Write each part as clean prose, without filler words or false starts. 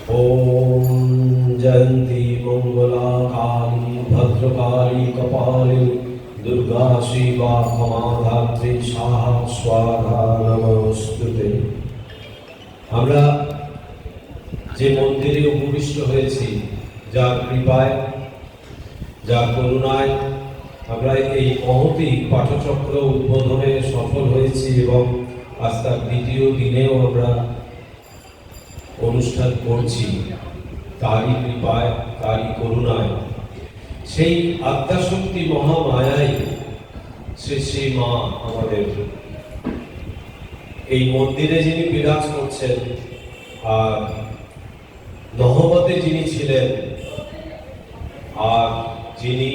ओम जयंती मंगला काली भद्रकाली कपाली दुर्गा शिवा क्षमाधात्री स्वाहा स्वाहा नमस्ते। আমরা যে মন্দিরে উপবিষ্ট হয়েছি, যার কৃপায় যার করুণায় আমরা এই মহতী পাঠচক্র উদ্বোধনে সফল হয়েছি এবং আজ তার দ্বিতীয় দিনেও আমরা অনুষ্ঠান করছি, তারই কৃপায় তারই করুণায়। সেই আদ্যাশক্তি মহামায়াই শ্রী শ্রী মা আমাদের এই মন্দিরে যিনি বিরাজ করছেন, আর নহবতে যিনি ছিলেন, আর যিনি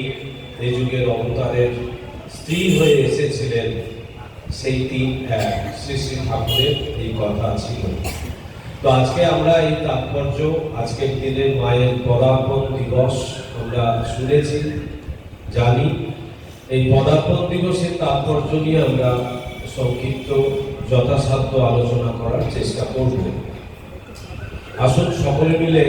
এই যুগের অবতারের স্ত্রী হয়ে এসেছিলেন, সেই তিন এক শ্রী শ্রী ঠাকুরের এই কথা ছিল। তো আজকে আমরা এই তাৎপর্য, আজকের দিনের মায়ের পদার্পণ দিবস আমরা শুনেছি, জানি। এই পদার্পণ দিবসের তাৎপর্য নিয়ে আমরা সংক্ষিপ্ত যথাসাধ্য আলোচনা করার চেষ্টা করব। আসুন সকলে মিলে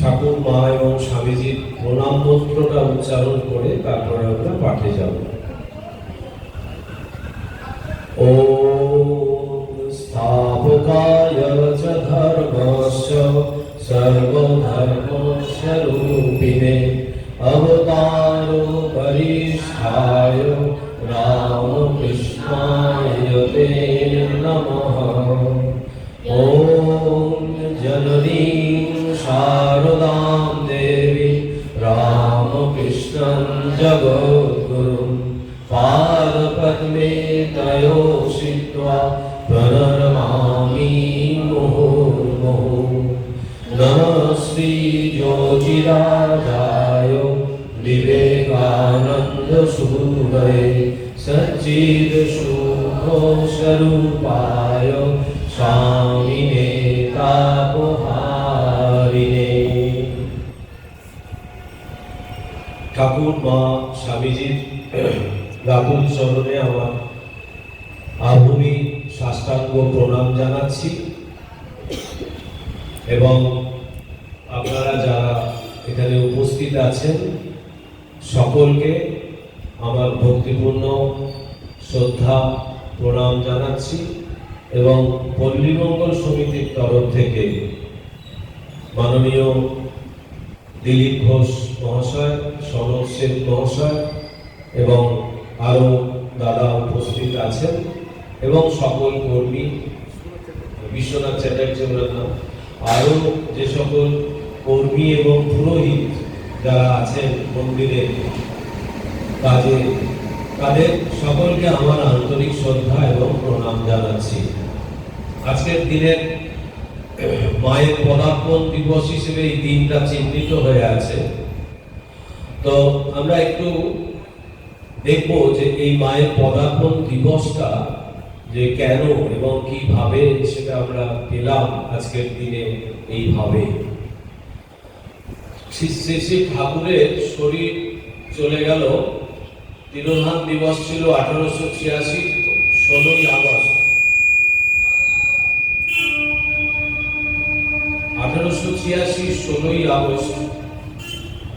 ঠাকুর মা এবং স্বামীজির প্রণাম মন্ত্রটা উচ্চারণ করে তারপরে আমরা পাঠে যাব। ও স্থাপকায় চ ধর্মস্য সর্বধর্মস্বরূপিণে অবতারো বরিষ্ঠায় রামকৃষ্ণায় তে নমঃ। ওম জননীং শারদাং দেবী রামকৃষ্ণং জগদ্গুরুং পাদপদ্মে ত্রয়োষিত্বা প্রণমামি মুহুর্মুহুঃ। নমঃ শ্রী যোগীরাজায় বিবেকানন্দ সুধয়ে সচ্চিদ সুখ স্বরূপায় স্বামিনে তাপহারিণে। ঠাকুর মা স্বামীজির রাতুল চরণে আমার আভূমি সাষ্টাঙ্গ প্রণাম জানাচ্ছি এবং আপনারা যারা এখানে উপস্থিত আছেন সকলকে আমার ভক্তিপূর্ণ শ্রদ্ধা প্রণাম জানাচ্ছি এবং পল্লীমঙ্গল সমিতির তরফ থেকে মাননীয় দিলীপ ঘোষ মহাশয়, সনদ সেন মহাশয় এবং আরো দাদা উপস্থিত আছেন এবং সকল কর্মী, বিশ্বনাথ চ্যাটার্জি নাম, আরো যে সকল কর্মী এবং পুরোহিত যারা আছেন মন্দিরে কাজে, তাদের সকলকে আমার আন্তরিক শ্রদ্ধা এবং প্রণাম জানাচ্ছি। আজকের দিনের মায়ের পদার্পণ দিবস হিসেবে এই দিনটা চিহ্নিত হয়ে আছে। তো আমরা একটু দেখব যে এই মায়ের পদার্পণ দিবসটা যে কেন এবং কিভাবে সেটা আমরা পেলাম আজকের দিনে এইভাবে। শ্রী শ্রী ঠাকুরের শরীর চলে গেল, তিরোধান দিবস ছিল 1886 16ই আগস্ট। 1886 16ই আগস্ট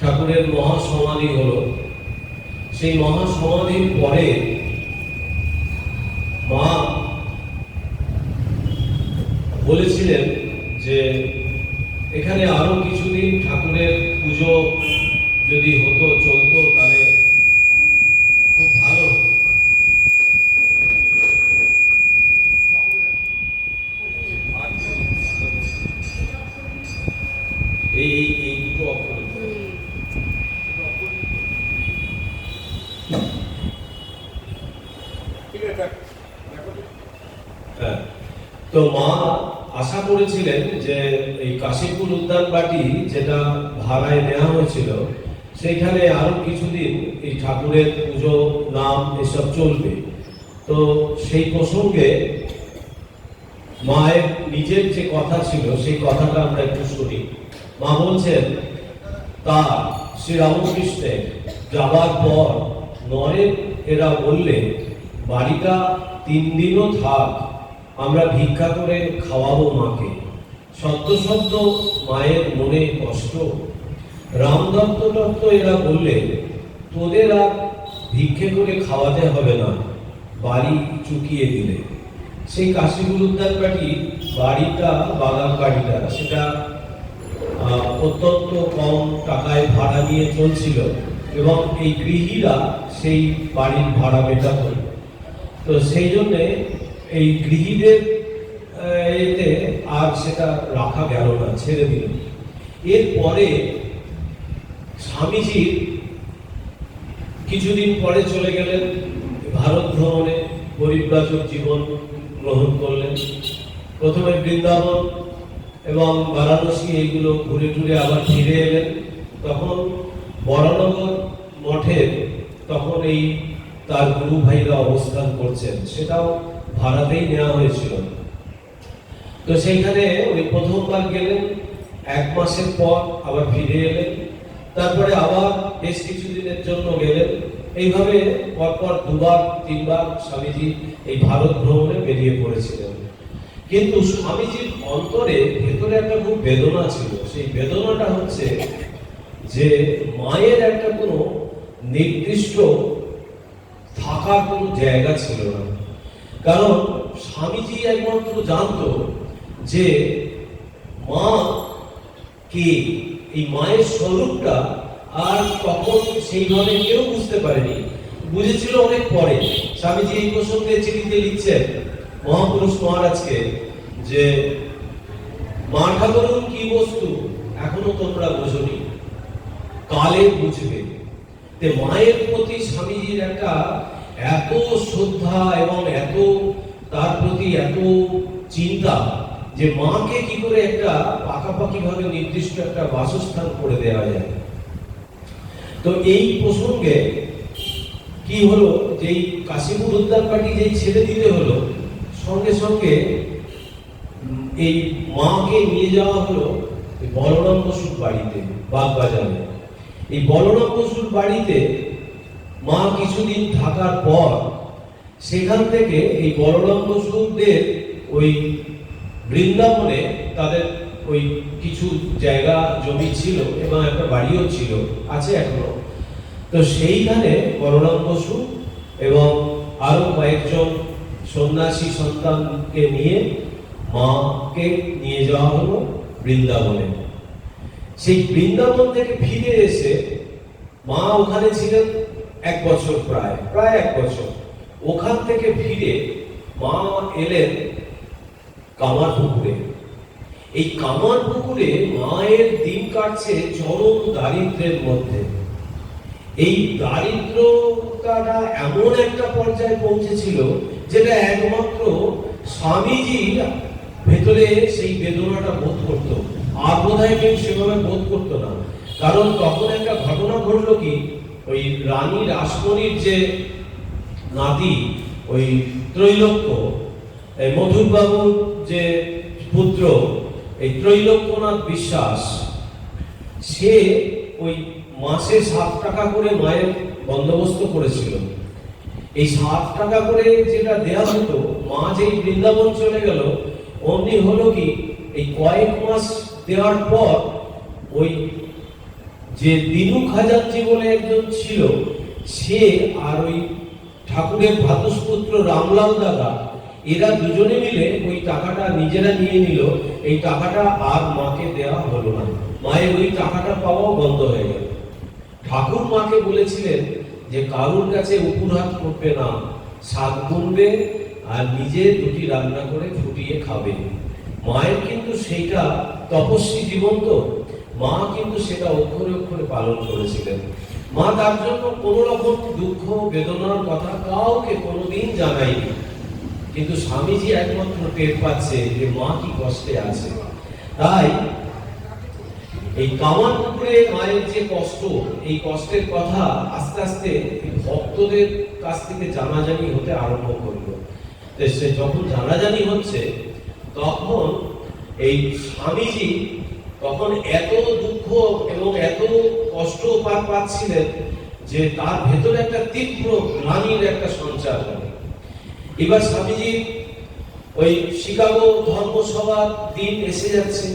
ঠাকুরের মহাসমাধি হলো। সেই মহাসমাধির পরে মা বলেছিলেন যে এখানে আরো কিছুদিন ঠাকুরের পুজো যদি হতো, চলতো, তাহলে খুব ভালো হতো। এই দুটো অক্ষর তো মা আশা করেছিলেন যে এই কাশীপুর উদ্যানবাটি যেটা ভাড়ায় নেওয়া হয়েছিল, সেইখানে আরো কিছুদিন এই ঠাকুরের পুজো, নাম এসব চলবে। তো সেই প্রসঙ্গে মায়ের নিজের যে কথা ছিল সেই কথাটা আমরা একটু শুনি। মা বলছেন, তা শ্রী রামকৃষ্ণের যাবার পর নরেন এরা বললে বাড়িটা 3 দিনও থাক, আমরা ভিক্ষা করে খাওয়াবো মাকে। সদ্য সদ্য মায়ের মনে কষ্ট। রামদত্ত দত্ত এরা বললে, তোদের আর ভিক্ষে করে খাওয়াতে হবে না, বাড়ি চুকিয়ে দিলে। সেই কাশীগুরুদ্দার বাড়ি বাড়িটা, বাগান বাড়িটা, সেটা অত্যন্ত কম টাকায় ভাড়া নিয়ে চলছিল এবং এই গৃহীরা সেই বাড়ির ভাড়া মেটাত। তো সেই জন্যে এই গৃহীদের এতে আর সেটা রাখা গেল না, ছেড়ে দিল। এরপরে স্বামীজি কিছুদিন পরে চলে গেলেন ভারত ভ্রমণে, পরিব্রাজক জীবন গ্রহণ করলেন। প্রথমে বৃন্দাবন এবং বারাণসী এইগুলো ঘুরে টুরে আবার ফিরে এলেন। তখন বরানগর মঠের তখন এই তার গুরু ভাইরা অবস্থান করছেন, সেটাও ভাড়াতেই নেওয়া হয়েছিল। তো সেইখানে ওই প্রথমবার গেলেন, 1 মাসের পর আবার ফিরে এলেন, তারপরে আবার বেশ কিছুদিনের জন্য গেলেন। এইভাবে পরপর 2-3বার স্বামীজি এই ভারত ভ্রমণে বেরিয়ে পড়েছিলেন। কিন্তু স্বামীজির অন্তরে ভেতরে একটা খুব বেদনা ছিল। সেই বেদনাটা হচ্ছে যে মায়ের একটা কোনো নির্দিষ্ট থাকার কোনো জায়গা ছিল না। কারণ স্বামীজি একমাত্র জানতো যে মা কে, এই মায়ের স্বরূপটা আর তখন সেইভাবে কেউ বুঝতে পারেনি, বুঝেছিল অনেক পরে। স্বামীজি এই প্রসঙ্গে চিঠিতে লিখছেন মহাপুরুষ মহারাজকে যে মা ঠাকুরুন কি বস্তু এখনো তোমরা বোঝনি, কালে বুঝবে। মায়ের প্রতি স্বামীজির একটা এত শ্রদ্ধা এবং এত তার প্রতি এত চিন্তা যে মাকে কি করে একটা পাকাপাকি ভাবে নির্দিষ্ট একটা বাসস্থান করে দেওয়া যায়। তো এই প্রসঙ্গে কি হলো, যেই কাশীপুর উদ্যানপাটি যেই ছেড়ে দিতে হলো, সঙ্গে সঙ্গে এই মাকে নিয়ে যাওয়া হলো বলরাম বসুর বাড়িতে, বাগবাজারে। এই বলরাম বসুর বাড়িতে মা কিছুদিন থাকার পর সেখান থেকে এই বলরাম বসুদের ওই বৃন্দাবনে তাদের ওই কিছু জায়গা জমি ছিল এবং একটা বাড়িও ছিল, আছে এখনো। তো সেইখানে বলরাম বসু এবং আরো কয়েকজন সন্ন্যাসী সন্তানকে নিয়ে মাকে নিয়ে যাওয়া হলো বৃন্দাবনে। সেই বৃন্দাবন থেকে ফিরে এসে মা ওখানে ছিলেন 1 বছর, প্রায় 1 বছর। ওখান থেকে ফিরে মা এলেন কামারপুকুরে। এই কামারপুকুরে মায়ের দিন কাটছে চরম দারিদ্র্যের মধ্যে। এই দারিদ্রতাটা এমন একটা পর্যায়ে পৌঁছেছিল যেটা একমাত্র স্বামীজি ভেতরে সেই বেদনাটা বোধ করত, আর বোধহয় কেউ সেভাবে বোধ করতো না। কারণ তখন একটা ঘটনা ঘটলো কি, ওই রানী রাসমণির যে নাতি ওই ত্রৈলোক্য, মধুরবাবুর যে পুত্র এই ত্রৈলোক্যনাথ বিশ্বাস, সে ওই মাসে 7 টাকা করে মায়ের বন্দোবস্ত করেছিল। এই 7 টাকা করে যেটা দেয়া হতো, মা যেই বৃন্দাবন চলে গেল, অমনি হলো কি এই কয়েক মাস দেওয়ার পর ওই যে দিনু খাজাঞ্চি বলে একজন ছিল, সে আর ওই ঠাকুরের ভাতুষপুত্র রামলাল দাদা, এরা দুজনে মিলে ওই টাকাটা নিজেরা নিয়ে নিল। এই টাকাটা আর মাকে দেওয়া হলো না, মায়ের ওই টাকাটা পাওয়াও বন্ধ হয়ে গেল। ঠাকুর মাকে বলেছিলেন যে কারুর কাছে উপহার করবে না, শাক বুনবে আর নিজে 2টি রান্না করে ফুটিয়ে খাবে। মায়ের কিন্তু সেইটা তপস্বী জীবন, তো মা কিন্তু সেটা অক্ষরে অক্ষরে পালন করেছিলেন। মা তার জন্য কোনো রকম দুঃখ বেদনার কথা কাউকে কোনোদিন জানায়নি। কিন্তু স্বামীজি একমাত্র টের পাচ্ছে যে মা কি কষ্টে আছে। তাই এই কামারপুকুরে মায়ের যে কষ্ট, এই কষ্টের কথা আস্তে আস্তে ভক্তদের কাছ থেকে জানাজানি হতে আরম্ভ করলো। সে যখন জানাজানি হচ্ছে, তখন এই স্বামীজি তখন এত দুঃখ এবং এত কষ্ট পাচ্ছিলেন যে তার ভেতরে একটা তীব্র গ্লানির একটা সঞ্চার হয়। এবার স্বামীজি ওই শিকাগো ধর্মসভার দিন এসে যাচ্ছে,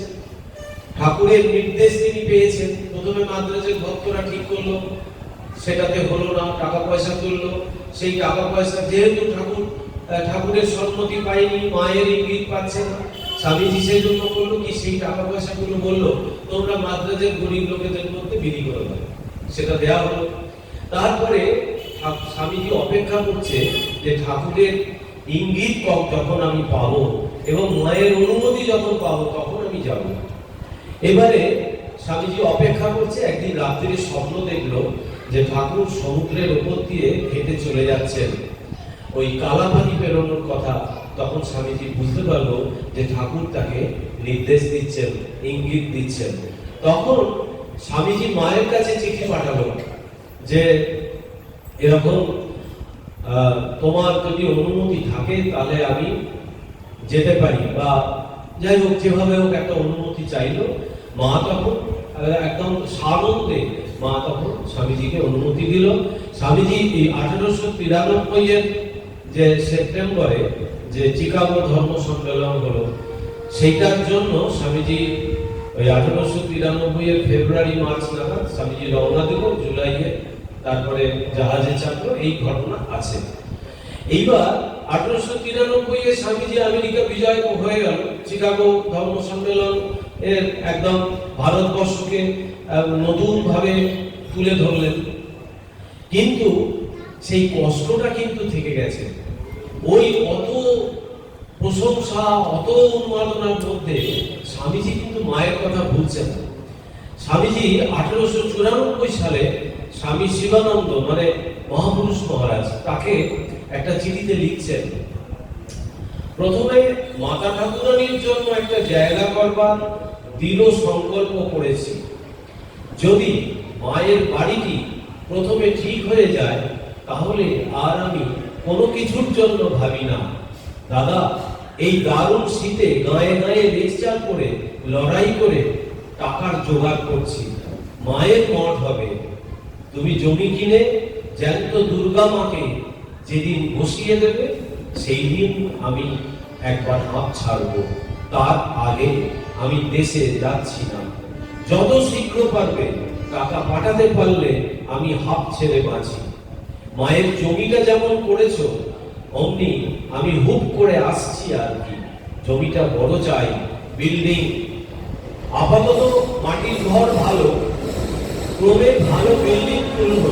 ঠাকুরের নির্দেশ তিনি পেয়েছেন। প্রথমে মাদ্রাজের ভক্তরা ঠিক করলো, সেটাতে হলো না, টাকা পয়সা তুললো। সেই টাকা পয়সা যেহেতু ঠাকুরের সম্মতি পায়নি, মায়ের ইঙ্গিত পাচ্ছে না, স্বামীজি সেই জন্য করলো কি, সেই টাকা পয়সা গুলো বললো তোমরা মাদ্রাজের গরিব লোকেদের মধ্যে বিলি করে দাও। সেটা দেয়া হলো। তারপরে স্বামীজি অপেক্ষা করছে যে ঠাকুরের ইঙ্গিত যখন আমি পাবো এবং মায়ের অনুমতি যখন পাবো তখন আমি যাব। এবারে স্বামীজি অপেক্ষা করছে। একদিন রাত্রিরে স্বপ্ন দেখলো যে ঠাকুর সমুদ্রের উপর দিয়ে হেঁটে চলে যাচ্ছেন, ওই কালাপানি পেরোনোর কথা। তখন স্বামীজি বুঝতে পারলো যে ঠাকুর তাকে নির্দেশ দিচ্ছেন, ইঙ্গিত দিচ্ছেন। তখন স্বামীজি মায়ের কাছে চিঠি পাঠালো যে এরকম তোমার যদি অনুমতি থাকে তাহলে আমি যেতে পারি, বা যাই হোক যেভাবে হোক একটা অনুমতি চাইলো। মা তখন একদম সানন্দে মা তখন স্বামীজিকে অনুমতি দিল। স্বামীজি এই 1893-এর যে সেপ্টেম্বরে যে চিকাগো ধর্ম সম্মেলন হলো, সেইটার জন্য স্বামীজি ওই 1893-এর ফেব্রুয়ারি মার্চ নাগাদ স্বামীজি রওনা দিল, জুলাইয়ে তারপরে জাহাজে চাপলো। এই ঘটনা আছে। এইবার 1893-এ স্বামীজি আমেরিকা বিজয় হয়ে গেল, চিকাগো ধর্ম সম্মেলন এর একদম ভারতবর্ষকে নতুন ভাবে তুলে ধরলেন। কিন্তু সেই কষ্টটা কিন্তু থেকে গেছে। ওই অত প্রশংসা, অত উন্মাদনার মধ্যে স্বামীজি কিন্তু মায়ের কথা ভুলছেন না। স্বামীজি 1894 সালে স্বামী শিবানন্দ মানে মহাপুরুষ মহারাজ তাকে একটা চিঠিতে লিখছেন, প্রথমে মাতা ঠাকুরানীর জন্য একটা জায়গা করবার দৃঢ় সংকল্প করেছি। যদি মায়ের বাড়িটি প্রথমে ঠিক হয়ে যায় তাহলে আর আমি কোনো কিছুর জন্য ভাবি না। দাদা, এই দারুণ শীতে গায়ে গায়ে লেকচার করে লড়াই করে টাকার জোগাড় করছি। মায়ের মঠ হবে। তুমি জমি কিনে জ্যান্ত দুর্গা মাকে যেদিন বসিয়ে দেবে সেই দিন আমি একবার হাঁপ ছাড়বো। তার আগে আমি দেশে যাচ্ছি না। যত শীঘ্র পারবে টাকা পাঠাতে পারলে আমি হাঁপ ছেড়ে বাঁচি। মায়ের জমিটা যেমন করেছো অমনি আমি হুপ করে আসছি আর কি। জমিটা বড় চাই, বিল্ডিং। আপাতত মাটির ঘর ভালো, ক্রমে ভালো বিল্ডিং তুলব,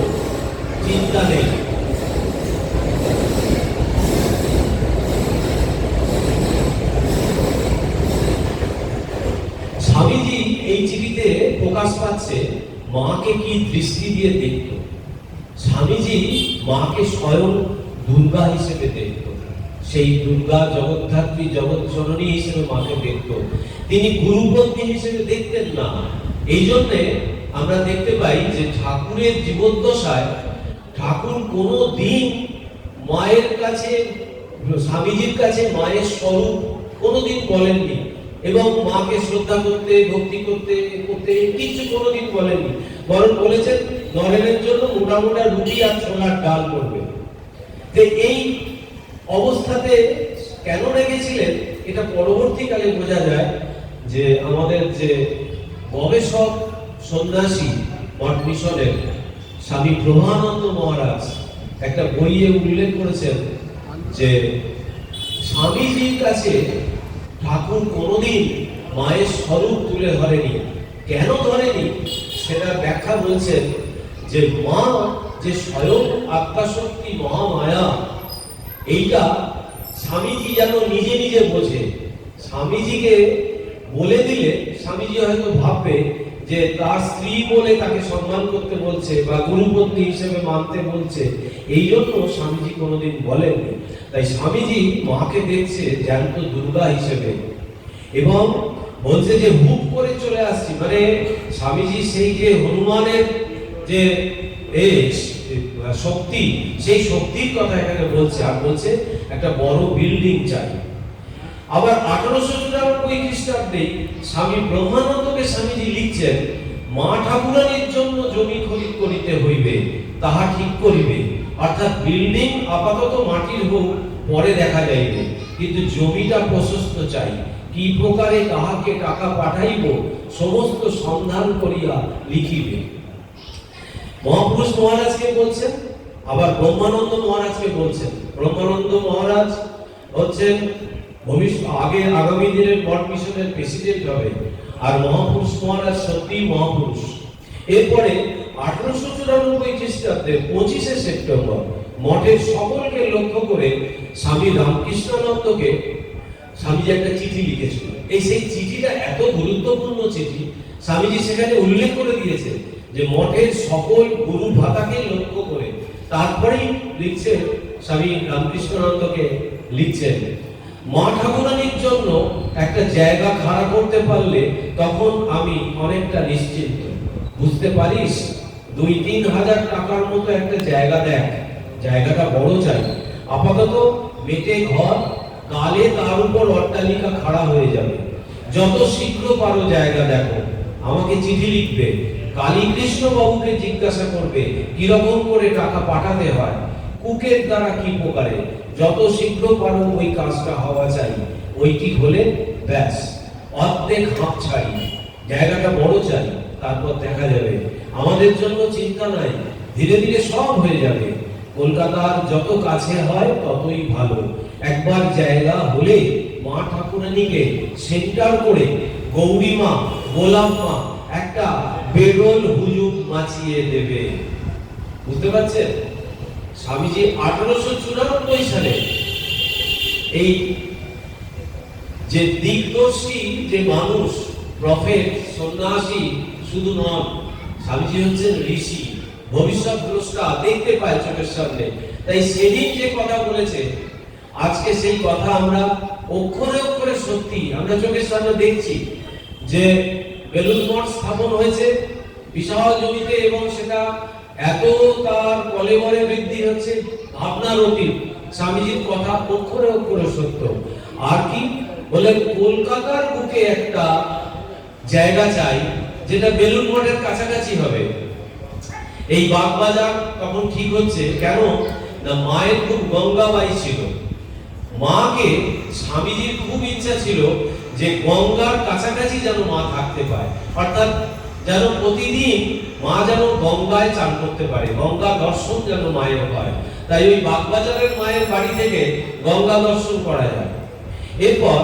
চিন্তা নেই। স্বামীজি এই চিঠিতে প্রকাশ পাচ্ছে মাকে কি দৃষ্টি দিয়ে দেখত। স্বামীজি মাকে স্বয়ং দুর্গা হিসেবে দেখত। সেই দুর্গা জগদ্ধাত্রী, জগৎ জননী হিসেবে মাকে দেখত। তিনি গুরুপত্নী হিসেবে দেখতেন না। এই জন্যে আমরা দেখতে পাই যে ঠাকুরের জীবদ্দশায় ঠাকুর কোনো দিন মায়ের কাছে, স্বামীজির কাছে মায়ের স্বরূপ কোনোদিন বলেননি, এবং মাকে শ্রদ্ধা করতে, ভক্তি করতে কিছু কোনোদিন বলেননি। বরং বলেছেন নরেনের জন্য মোটা মোটা রুটি আর ছোলার ডাল করবে। যে এই অবস্থাতে কেন রেখেছিলেন এটা পরবর্তীকালে বোঝা যায়। যে আমাদের যে গবেষক সন্ন্যাসী মঠ মিশনের স্বামী ব্রহ্মানন্দ মহারাজ একটা বইয়ে উল্লেখ করেছেন যে স্বামীজির কাছে ঠাকুর কোনোদিন মায়ের স্বরূপ তুলে ধরেনি। কেন ধরেনি সেটা ব্যাখ্যা বলছেন যে মা যে স্বয়ং আত্মাশক্তি মহামায়া, এইটা স্বামীজি যেন নিজে নিজে বোঝে। স্বামীজিকে বলে দিলে স্বামীজি হয়তো ভাববে যে তার স্ত্রী বলে তাকে সম্মান করতে বলছে বা গুরুপত্নী হিসেবে মানতে বলছে, এই জন্য স্বামীজি কোনোদিন বলেননি। তাই স্বামীজি মাকে দেখছে জ্যান্ত দুর্গা হিসেবে, এবং বলছে যে হুপ করে চলে আসছি। মানে স্বামীজি সেই যে হনুমানের যে শক্তি, সেই শক্তির কথা এখানে বলছে। আর বলছে একটা বড় বিল্ডিং চাই। আবার 1894 খ্রিস্টাব্দে স্বামী ব্রহ্মানন্দকে স্বামীজি লিখছেন, মা ঠাকুরানীর জন্য জমি খরিদ করিতে হইবে, তাহা ঠিক করিবে। অর্থাৎ বিল্ডিং আপাতত মাটির হোক, পরে দেখা যাইবে, কিন্তু জমিটা প্রশস্ত চাই। কি প্রকারে কাহাকে টাকা পাঠাইব সমস্ত সন্ধান করিয়া লিখিবে। মহাপুরুষ মহারাজকে বলছেন, আবার ব্রহ্মানন্দ মহারাজকে বলছেন। ব্রহ্মানন্দ মহারাজ হচ্ছেন আগামী দিনের মঠ মিশনের প্রেসিডেন্ট হবে, আর মহাপুরুষ মহারাজ সত্যি মহাপুরুষ। এরপরে 1894 খ্রিস্টাব্দের 25শে সেপ্টেম্বর মঠের সকলকে লক্ষ্য করে স্বামী রামকৃষ্ণানন্দকে স্বামীজি একটা চিঠি লিখেছিল। সেই চিঠিটা এত গুরুত্বপূর্ণ চিঠি, স্বামীজি সেখানে উল্লেখ করে দিয়েছে যে মঠের সকল গুরু ভাতাকে লক্ষ্য করে তারপরেই লিখছেন, স্বামী রামকৃষ্ণানন্দকে লিখছেন, মা ঠাকুরানীর জন্য একটা জায়গা খাড়া করতে পারলে তখন আমি অনেকটা নিশ্চিন্ত। বুঝতে পারিস, 2-3 হাজার টাকার মতো একটা জায়গা দেখ, জায়গাটা বড় চাই। আপাতত মেটে ঘর, কালে তার উপর অট্টালিকা খাড়া হয়ে যাবে। যত শীঘ্র পারো জায়গা দেখো, আমাকে চিঠি লিখবে, কালীকৃষ্ণ বাবুকে জিজ্ঞাসা করবে কিরকম করে টাকা পাঠাতে হয়, কুকের দ্বারা কি প্রকারে। যত শীঘ্র পারো ওই কাজটা হওয়া চাই। ওইটি হলে ব্যাস, অর্ধেক হাঁপ ছাড়ি, জায়গাটা বড় চাই, তারপর দেখা যাবে। আমাদের জন্য চিন্তা নাই, ধীরে ধীরে সব হয়ে যাবে। কলকাতার যত কাছে হয় ততই ভালো। একবার জায়গা হলে মা ঠাকুরানীকে সেন্টার করে গৌরীমা, গোলাম্মা একটা বেডল হুজুগ মাচিয়ে দেবে। বুঝতে পারছেন? স্বামীজি 1894 সালে এই যে দিগদর্শী যে মানুষ, প্রফেট, সন্ন্যাসী শুধু নন, স্বামীজি হচ্ছেন ঋষি, ভবিষ্যৎ দ্রষ্টা, দেখতে পায় চোখের সামনে। তাই সেদিন যে কথা বলেছে, আজকে সেই কথা আমরা অক্ষরে অক্ষরে সত্যি আমরা চোখের সামনে দেখছি যে বেলুড় মঠ স্থাপন হয়েছে বিশাল জমিতে, এবং সেটা এত তার কলেবরে বৃদ্ধি হচ্ছে, ভাবনার অতীত। স্বামীজির কথা অক্ষরে অক্ষরে সত্য। আর কি বলে, কলকাতার বুকে একটা জায়গা চাই যেটা বেলুড় মঠের কাছাকাছি হবে। এই বাগবাজার তখন ঠিক হচ্ছে কেন না, মায়ের খুব গঙ্গাবাই ছিল। মাকে স্বামীজির খুব ইচ্ছা ছিল যে গঙ্গার কাছাকাছি যেন মা থাকতে পায়, অর্থাৎ যেন প্রতিদিন মা যেন গঙ্গায় চান করতে পারে, গঙ্গা দর্শন যেন মায়ের হয়। তাই ওই বাগবাজারের মায়ের বাড়ি থেকে গঙ্গা দর্শন করা যায়। এরপর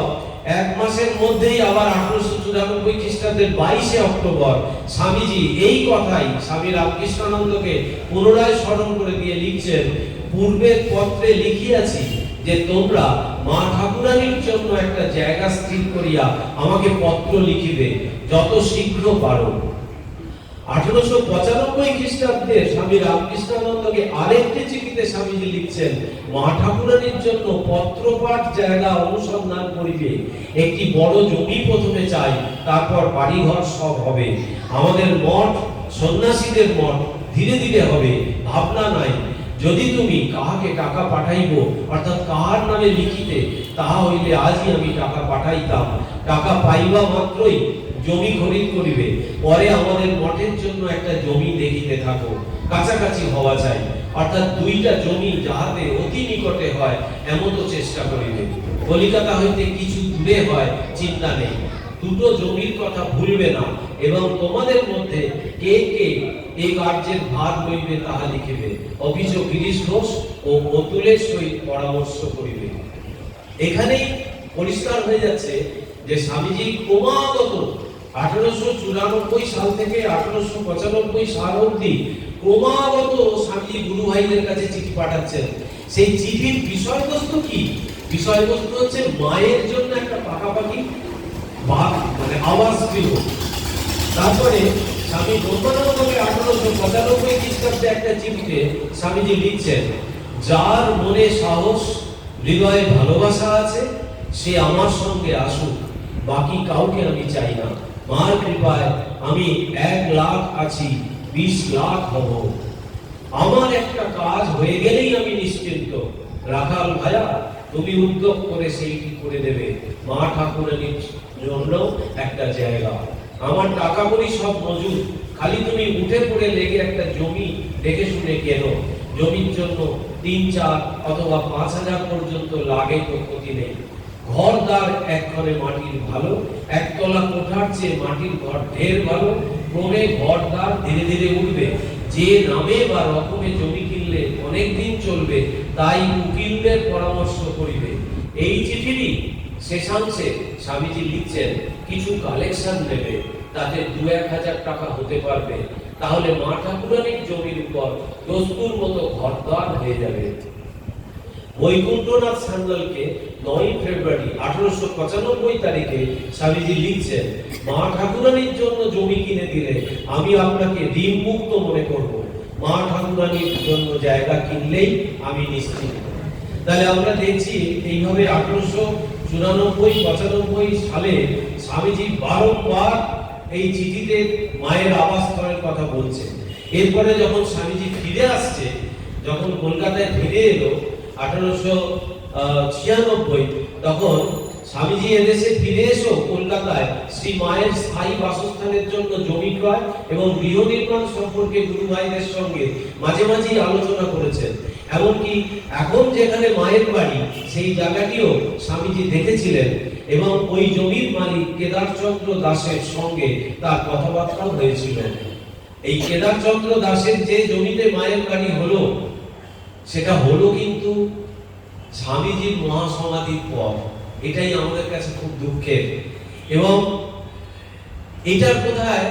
1 মাসের মধ্যেই আবার 1894 খ্রিস্টাব্দের 22শে অক্টোবর স্বামীজি এই কথাই স্বামী রামকৃষ্ণানন্দকে পুনরায় স্মরণ করে দিয়ে লিখছেন, পূর্বের পত্রে লিখিয়াছি যে তোমরা মা ঠাকুরানীর জন্য একটা জায়গা স্থির করিয়া আমাকে পত্র লিখিবে যত শীঘ্র পারো। 1895 খ্রিস্টাব্দে স্বামী রামকৃষ্ণানন্দকে আরেকটি চিঠিতে স্বামীজি লিখছেন, মা ঠাকুরানীর জন্য পত্রপাঠ জায়গা অনুসন্ধান করিবে। একটি বড় জমি প্রথমে চাই, তারপর বাড়িঘর সব হবে। আমাদের মঠ সন্ন্যাসীদের মঠ, ধীরে ধীরে হবে, ভাবনা নাই। যদি তুমি কাহাকে টাকা পাঠাইব, অর্থাৎ কাহার নামে লিখিতে, তাহা হইলে আজই আমি টাকা পাঠাইতাম। টাকা পাইবা মাত্রই জমি খরিদ করিবে, পরে আমাদের মঠের জন্য একটা জমি দেখিতে থাকো, কাছাকাছি হওয়া চাই, অর্থাৎ 2টা জমি যাহাতে অতি নিকটে হয় এমন চেষ্টা করিবে। কলিকাতা হইতে কিছু দূরে হয় চিন্তা নেই, 2টো জমির কথা ভুলবে না, এবং তোমাদের মধ্যে কে কে এই কার্যের ভার লইবে তাহা লিখিবে। অভিযোগ গিরিশ ঘোষ ও অতুলের সহিত পরামর্শ করিবে। এখানেই পরিষ্কার হয়ে যাচ্ছে যে স্বামীজি ক্রমাগত 1894 সাল থেকে 1895 সাল অবধি ক্রমাগত স্বামীজি গুরু ভাইদের কাছে চিঠি পাঠাচ্ছেন। সেই চিঠির বিষয়বস্তু কি? বিষয়বস্তু হচ্ছে মায়ের জন্য একটা পাকাপাকি মানে আওয়াজ দিল। তারপরে স্বামী ব্রহ্মানন্দকে 1895 খ্রিস্টাব্দে একটা চিঠিতে স্বামীজি লিখছেন, যার মনে সাহস, হৃদয়ে ভালোবাসা আছে সে আমার সঙ্গে আসুক, বাকি কাউকে আমি চাই না। মার কৃপায় আমি 1 লাখ আছি, 20 লাখ হব। আমার একটা কাজ হয়ে গেলেই আমি নিশ্চিন্ত। রাখাল ভাইয়া, তুমি উদ্যোগ করে সেইটি করে দেবে। মা ঠাকুরানীর জন্য একটা জায়গা, আমার টাকা করি সব মজুদ, খালি তুমি উঠে পড়ে লেগে একটা জমি দেখে শুনে কেন। জমির জন্য 3-4 অথবা 5,000 পর্যন্ত লাগে তো ক্ষতি নেই। ঘরদার একঘরে মাটির ভালো, একতলা কোঠার চেয়ে মাটির ঘর ঢের ভালো। ক্রমে ঘরদার ধীরে ধীরে উঠবে, যে নামে বা রকমে জমি কিনলে অনেক দিন চলবে, তাই উকিলদের পরামর্শ করিবে। এই চিঠিরই শেষাংশে স্বামীজি লিখছেন কিছু কালেকশন নেবে, তাতে 2-1 হাজার টাকা হতে পারবে, তাহলে মা ঠাকুরানীর জমির উপর দস্তুর মতো ঘরদার হয়ে যাবে। বৈকুণ্ঠনাথ সান্যালকে 9 ফেব্রুয়ারি 1895 তারিখে স্বামীজি লিখছেন, মা ঠাকুরানীর জন্য জমি কিনে দিলে আমি আপনাকে ঋণ মুক্ত মনে করব। মা ঠাকুরানীর জন্য জায়গা কিনলেই আমি নিশ্চিত। তাহলে আমরা দেখছি এইভাবে 1894-95 সালে স্বামীজি বারংবার এই চিঠিতে মায়ের আবাসস্থলের কথা বলছে। এরপরে যখন স্বামীজি ফিরে আসছে, যখন কলকাতায় ফিরে এলো 1896, তখন স্বামীজি এদেশে ফিরে এসো কলকাতায় শ্রী মায়ের স্থায়ী বাসস্থানের জন্য জমি ক্রয় এবং গৃহ নির্মাণ সম্পর্কে গুরু ভাইদের সঙ্গে মাঝে মাঝেই আলোচনা করেছেন। এমনকি এখন যেখানে মায়ের বাড়ি সেই জায়গাটিও স্বামীজি দেখেছিলেন এবং ওই জমির মালিক কেদারচন্দ্র দাসের সঙ্গে তার কথাবার্তা হয়েছিল। এই কেদারচন্দ্র দাসের যে জমিতে মায়ের বাড়ি হলো, সেটা হলো কিন্তু স্বামীজির মহাসমাধির পর। এটাই আমাদের কাছে খুব দুঃখের। এবং এটার কোথায়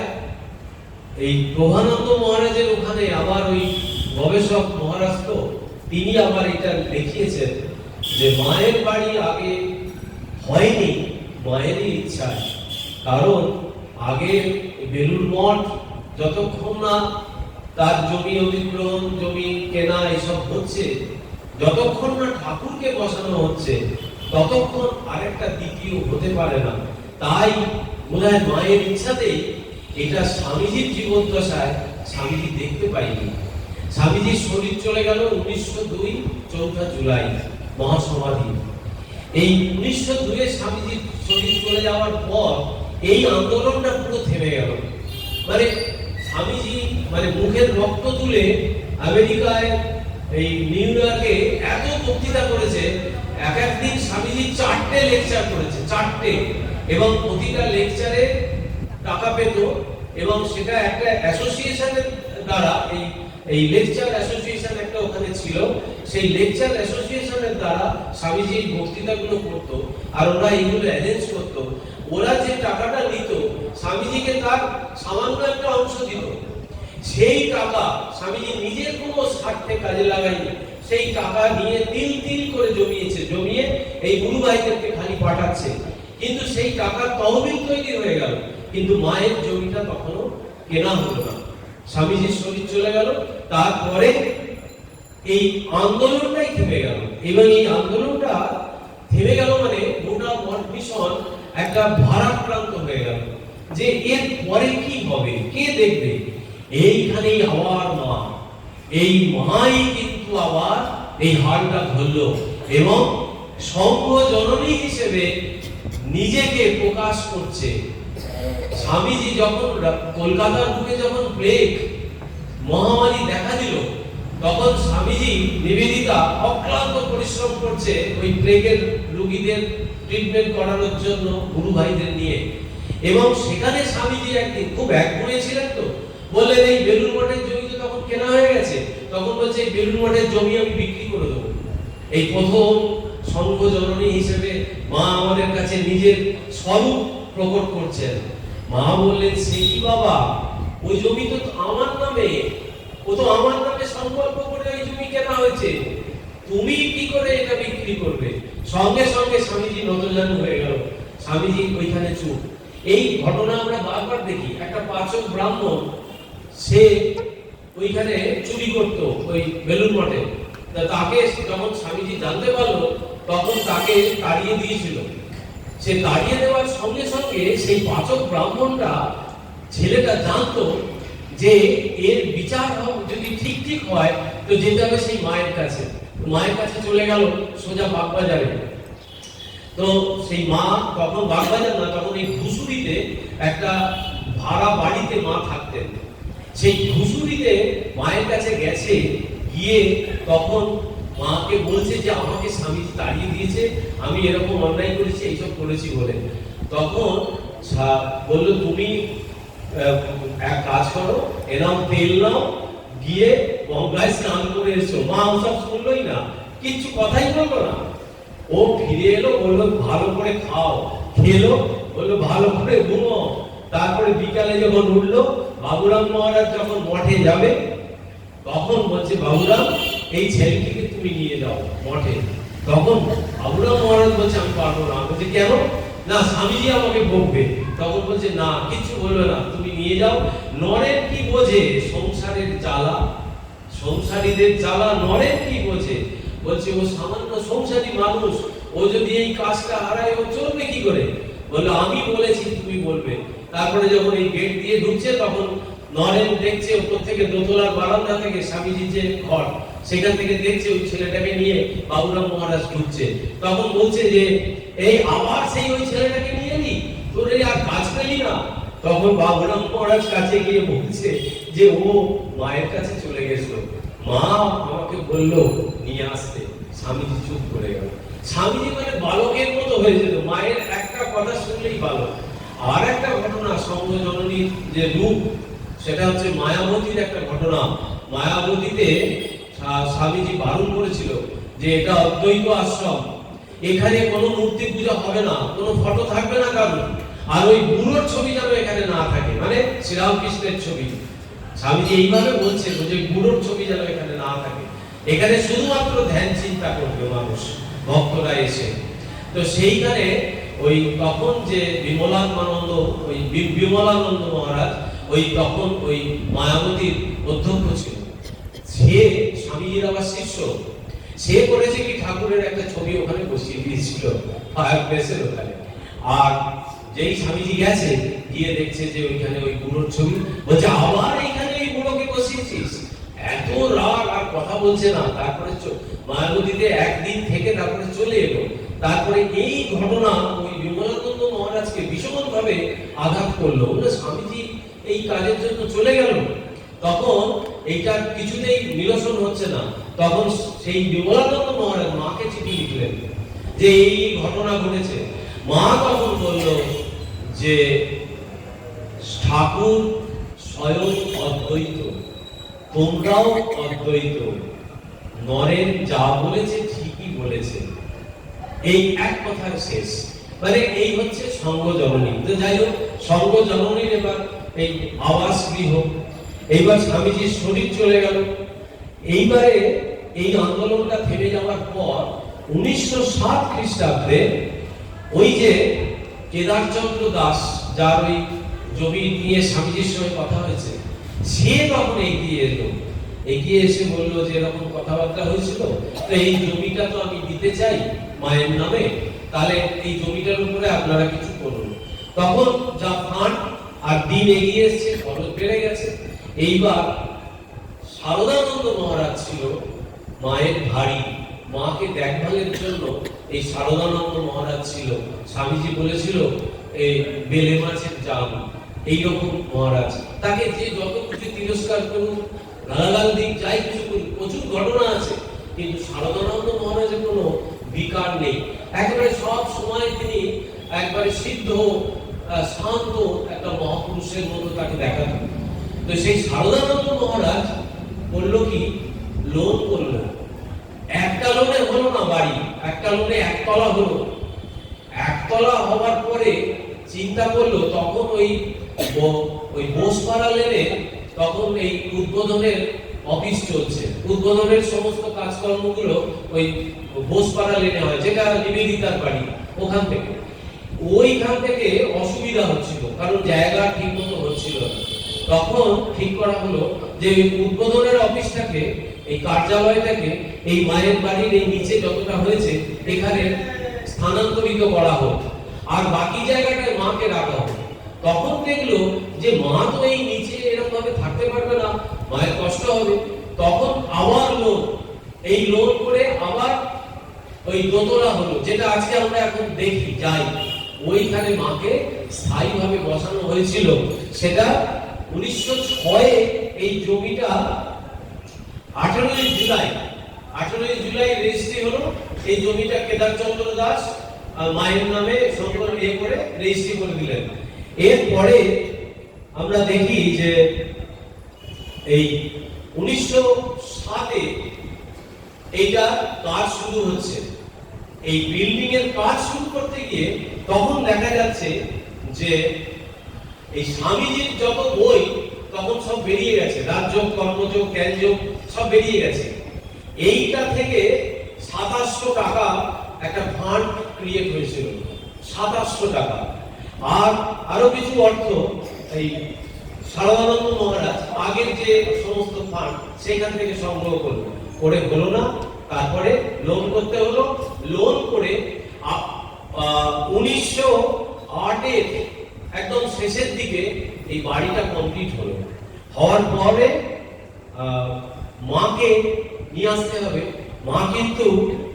এই প্রভানন্দ মহারাজের ওখানে আবার ওই গবেষক মহারাজ তো তিনি আবার এটা দেখিয়েছেন যে মায়ের বাড়ি আগে হয়নি মায়েরই ইচ্ছায়। কারণ আগে বেলুড় মঠ যতক্ষণ না তার জমি অধিগ্রহণ, জমি কেনা এসব হচ্ছে, যতক্ষণ না ঠাকুরকে বসানো হচ্ছে, ততক্ষণ আরেকটা দ্বিতীয় হতে পারে না। তাই বোধহয় মায়ের ইচ্ছাতেই এটা স্বামীজির জীবদ্দশায় স্বামীজি দেখতে পাইনি। স্বামীজির শরীর চলে গেল 1902 4 জুলাই মহাসমাধি। এই 1902 স্বামীজির শরীর চলে যাওয়ার পর এই আন্দোলনটা পুরো থেমে গেল। মানে স্বামীজি মুখের রক্ত তুলে আমেরিকায় এই নিউ ইয়র্কে এত বক্তৃতা করেছে, এক একদিন স্বামীজি 4টে লেকচার করেছে, 4টে, এবং প্রতিটা লেকচারে টাকা পেত এবং সেটা একটা অ্যাসোসিয়েশনের দ্বারা, এই লেকচার অ্যাসোসিয়েশন একটা ওখানে ছিল, সেই লেকচার অ্যাসোসিয়েশনের দ্বারা স্বামীজি এই বক্তৃতাগুলো করতো আর ওরা এইগুলো অ্যারেঞ্জ করতো। ওরা যে টাকাটা নিত স্বামীজিকে তার সামান্য একটা অংশ দিত। সেই টাকা স্বামীজি নিজের কোনো স্বার্থে কাজে লাগায়নি, সেই টাকা নিয়ে তিল তিল করে জমিয়ে এই গুরু ভাইদেরকে খালি পাঠাচ্ছে। কিন্তু সেই টাকার তহবিল তৈরি হয়ে গেল, কিন্তু মায়ের জমিটা তখনও কেনা হলো না। স্বামীজির শরীর চলে গেল, তারপরে এই আন্দোলনটাই থেমে গেল। এবং এই আন্দোলনটা থেমে গেল মানে গোটা মঠ মিশন একটা ভারাক্রান্ত হয়ে গেল যে এর পরে কি হবে, কে দেখবে। এইখানেই আবার মা, এই মাই কিন্তু আবার এই হালটা ধরলো এবং সংঘ জননী হিসেবে নিজেকে প্রকাশ করছে। স্বামীজি যখন কলকাতার বুকে যখন প্লেগ মহামারী দেখা দিল, তখন স্বামীজি নিবেদিতা অক্লান্ত পরিশ্রম করছে ওই প্লেগের রোগীদের ট্রিটমেন্ট করানোর জন্য গুরু ভাইদের নিয়ে। এবং সেখানে স্বামীজি একদিন খুব একগুঁয়ে ছিলেন, তো বললেন এই বেলুড় মঠের জমি তো তখন কেনা হয়ে গেছে, তখন বলছে এই বেলুড় মঠের জমি আমি বিক্রি করে দেবো। এই প্রথম সংঘ জননী হিসেবে মা আমাদের কাছে নিজের স্বরূপ প্রকট করছেন। মা বললেন, সে কি বাবা, ওই জমি তো আমার নামে, ও তো আমার নামে সংকল্প করে ওই জমি কেনা হয়েছে, তুমি কি করে এটা বিক্রি করবে। সঙ্গে সঙ্গে স্বামীজি নতজানু হয়ে গেল, স্বামীজি ওইখানে চুপ। এই ঘটনা আমরা বারবার দেখি। একটা পাচক ব্রাহ্মণ, সে ওইখানে চুরি করত ওই বেলুড় মঠে, তাকে যখন স্বামীজি জানতে পারলো তখন তাকে তাড়িয়ে দিয়েছিল। সে তাড়িয়ে দেওয়ার সঙ্গে সঙ্গে সেই পাচক ব্রাহ্মণটা, ছেলেটা জানতো যে এর বিচার যদি ঠিক ঠিক হয় তো যেতে হবে সেই মায়ের কাছে। মায়ের কাছে চলে গেল সোজা বাগবাজারে। তো সেই মা তখন বাগবাজার না, তখন এই ঘুষুরিতে একটা ভাড়া বাড়িতে মা থাকতেন। সেই ঘুষুরিতে মায়ের কাছে গেছে, গিয়ে তখন মাকে বলছে যে আমাকে স্বামীজি তাড়িয়ে দিয়েছে, আমি এরকম অন্যায় করেছি, এইসব করেছি বলে। তখন বললো তুমি এক কাজ করো, এরকম তেল নাও, গিয়ে গঙ্গায় স্নান করে এসো। মা ওসব শুনলোই না, কিচ্ছু কথাই বললো না। ও ফিরে এলো, বললো ভালো করে খাও, খেলো, বললো ভালো করে ঘুমো। তারপরে বিকালে যখন উঠলো, বাবুরাম মহারাজ যখন মঠে যাবে, তখন বলছে বাবুরাম এই ছেলেটিকে তুমি নিয়ে যাও মঠে। তখন বাবুরাম মহারাজ বলছে আমি পারবো না। বলছে কেন? না স্বামীজি আমাকে বকবে। তখন বলছে না কিছু বলবে না, তুমি নিয়ে যাও। নরেন কি বোঝে সংসারের জ্বালা, সংসারীদের জ্বালা নরেন কি বোঝে? বলছে ও সামান্য সংসারী মানুষ, ও যদি এই কাজটা হারায় ও চলবে কি করে? বললো আমি বলেছি তুমি বলবে। তারপরে যখন এই গেট দিয়ে ঢুকছে, তখন নরেন দেখছে উপর থেকে দোতলার বারান্দা থেকে স্বামীজির যে ঘর, সেখান থেকে দেখছে ওই ছেলেটাকে নিয়ে বাবুরাম মহারাজ ঢুকছে। তখন বলছে যে এই আবার সেই ওই ছেলেটাকে নিয়ে এলি, তোর এই আর কাজ পেলি না? তখন বাবুরাম মহারাজ কাছে গিয়ে বলছে যে ও মায়ের কাছে চলে গেছিল, মা আমাকে বললো নিয়ে আসতে। স্বামীজি চুপ করে গেল। স্বামীজি মানে বালকের মতো হয়ে যেত, মায়ের একটা কথা শুনলেই বালক। আর একটা ঘটনা সঙ্গ জননীর যে রূপ, সেটা হচ্ছে মায়াবতীর একটা ঘটনা। মায়াবতীতে স্বামীজি বারণ করেছিল যে এটা অদ্বৈত আশ্রম, এখানে কোনো মূর্তি পূজা হবে না, কোনো ফটো থাকবে না কারণ, আর ওই বুড়োর ছবি যেন এখানে না থাকে, মানে শ্রীরামকৃষ্ণের ছবি। স্বামীজি এইভাবে বলছে যে বুড়োর ছবি যেন এখানে না থাকে, এখানে শুধুমাত্র ধ্যান চিন্তা করবে মানুষ, ভক্তরা এসে। তো সেইখানে ওই তখন যে বিমলানন্দ, ওই বিমলানন্দ মহারাজ ওই তখন ওই মায়াবতীর অধ্যক্ষ ছিল। সে স্বামীজির আবার শিষ্য। সে করেছে কি ঠাকুরের একটা ছবি ওখানে বসিয়ে দিয়েছিল ফায়ার প্লেসের ওখানে। আর যেই স্বামীজি গেছে, গিয়ে দেখছে যে ওইখানে ওই বুড়োর ছবি। বলছে আবার এইখানে এই বুড়োকে বসিয়েছিস? এত রাগ, আর কথা বলছে না। তারপরে মায়াবতীতে একদিন থেকে তারপরে চলে এলো। তারপরে এই ঘটনা ওই বিমলানন্দ মহারাজকে ভীষণ ভাবে আঘাত করলো। স্বামীজি এই কাজের জন্য চলে গেল। তখন এইটা কিছুতেই নিরসন হচ্ছে না। তখন সেই বিমলানন্দ মহারাজ মাকে চিঠি লিখলেন যে এই ঘটনা ঘটেছে। মা তখন বলল যে ঠাকুর স্বয়ং অদ্বৈত, তোমরাও অদ্বৈত, নরেন যা বলেছে ঠিকই বলেছে। এই এক কথায় শেষ। মানে এই হচ্ছে সঙ্গ জননী। তো যাই হোক, সঙ্গ জননীর এবার এই আবাস গৃহ, এইবার স্বামীজির শরীর চলে গেল। এইবারে এই আন্দোলনটা থেমে যাওয়ার পর 1907 খ্রিস্টাব্দে ওই যে কেদারচন্দ্র দাস, যার ওই জমি নিয়ে স্বামীজির সঙ্গে কথা হয়েছে, সে তখন এগিয়ে এলো। এগিয়ে এসে বললো যে এরকম কথাবার্তা হয়েছিল, তো এই জমিটা তো আমি দিতে চাই মায়ের নামে, তাহলে এই জমিটার উপরে আপনারা কিছু করুন। তখন যা ফান্ড আর দিন এগিয়ে এসছে, খরচ বেড়ে গেছে। এইবার শারদানন্দ মহারাজ ছিল মায়ের ভারী, মাকে দেখভালের জন্য এই শারদানন্দ মহারাজ ছিল। স্বামীজি বলেছিল এই বেলে মাছের জাল, এইরকম মহারাজ। তাকে যে যত কিছু তিরস্কার করুন, গালাগাল দিক, যাই কিছু করুন, প্রচুর ঘটনা আছে, কিন্তু শারদানন্দ মহারাজের কোনো বিকার নেই। একেবারে সব সময় তিনি একবারে সিদ্ধ শান্ত একটা মহাপুরুষের মতো তাকে দেখাতেন। তো সেই শারদানন্দ মহারাজ বললো কি, লোন করলো। একটা লোনে হলো না বাড়ি, একটা লোনে একতলা হলো। একতলা হওয়ার পরে চিন্তা করলো, তখন ওই বোসপাড়া লেনে তখন এই উদ্বোধনের অফিস চলছে। উদ্বোধনের সমস্ত কাজকর্মগুলো ওই বোসপাড়া লেনে হয়, যেটা নিবেদিতার বাড়ি, ওখান থেকে। ওইখান থেকে অসুবিধা হচ্ছিল, কারণ জায়গা ঠিক মতো হচ্ছিল না। তখন ঠিক করা হলো যে উদ্বোধনের অফিসটাকে, এই কার্যালয়টাকে এই মায়ের বাড়ির এই নিচে যতটা হয়েছে এখানে স্থানান্তরিত করা হোক, আর বাকি জায়গাটায় মাকে রাখা হোক। তখন দেখলো যে মা তো এই নিচে এরকম ভাবে থাকতে পারবে না, মায়ের কষ্ট হবে। তখন আবার লোন, এই লোন করে আবার ওই দোতলা হলো, যেটা আজকে আমরা এখন দেখি যাই, ওইখানে মাকে স্থায়ীভাবে বসানো হয়েছিল। সেটা 1906 এই জমিটা 18 জুলাই 18 জুলাই রেজিস্ট্রি হলো, এই জমিটা কেদারচন্দ্র দাস মায়ের নামে সংকলন করে রেজিস্ট্রি করে দিলেন। এরপরে আমরা দেখি যে এই 1907-এ এইটা কাজ শুরু হচ্ছে। এই বিল্ডিং এর কাজ শুরু করতে গিয়ে তখন দেখা যাচ্ছে যে এই স্বামীজির যত বই তখন সব বেরিয়ে গেছে, রাজযোগ, কর্মযোগ, জ্ঞানযোগ সব বেরিয়ে গেছে। এইটা থেকে 2700 টাকা একটা ফান্ড ক্রিয়েট হয়েছিল, 2700 টাকা। আর আরো কিছু অর্থ এই সারদানন্দ মহারাজ আগের যে সমস্ত ফান্ড সেখান থেকে সংগ্রহ করলো, করে হলো না, তারপরে লোন করতে হলো। লোন করে 1908-এর একদম শেষের দিকে এই বাড়িটা কমপ্লিট হলো। হওয়ার পরে মাকে নিয়ে আসতে হবে। মা কিন্তু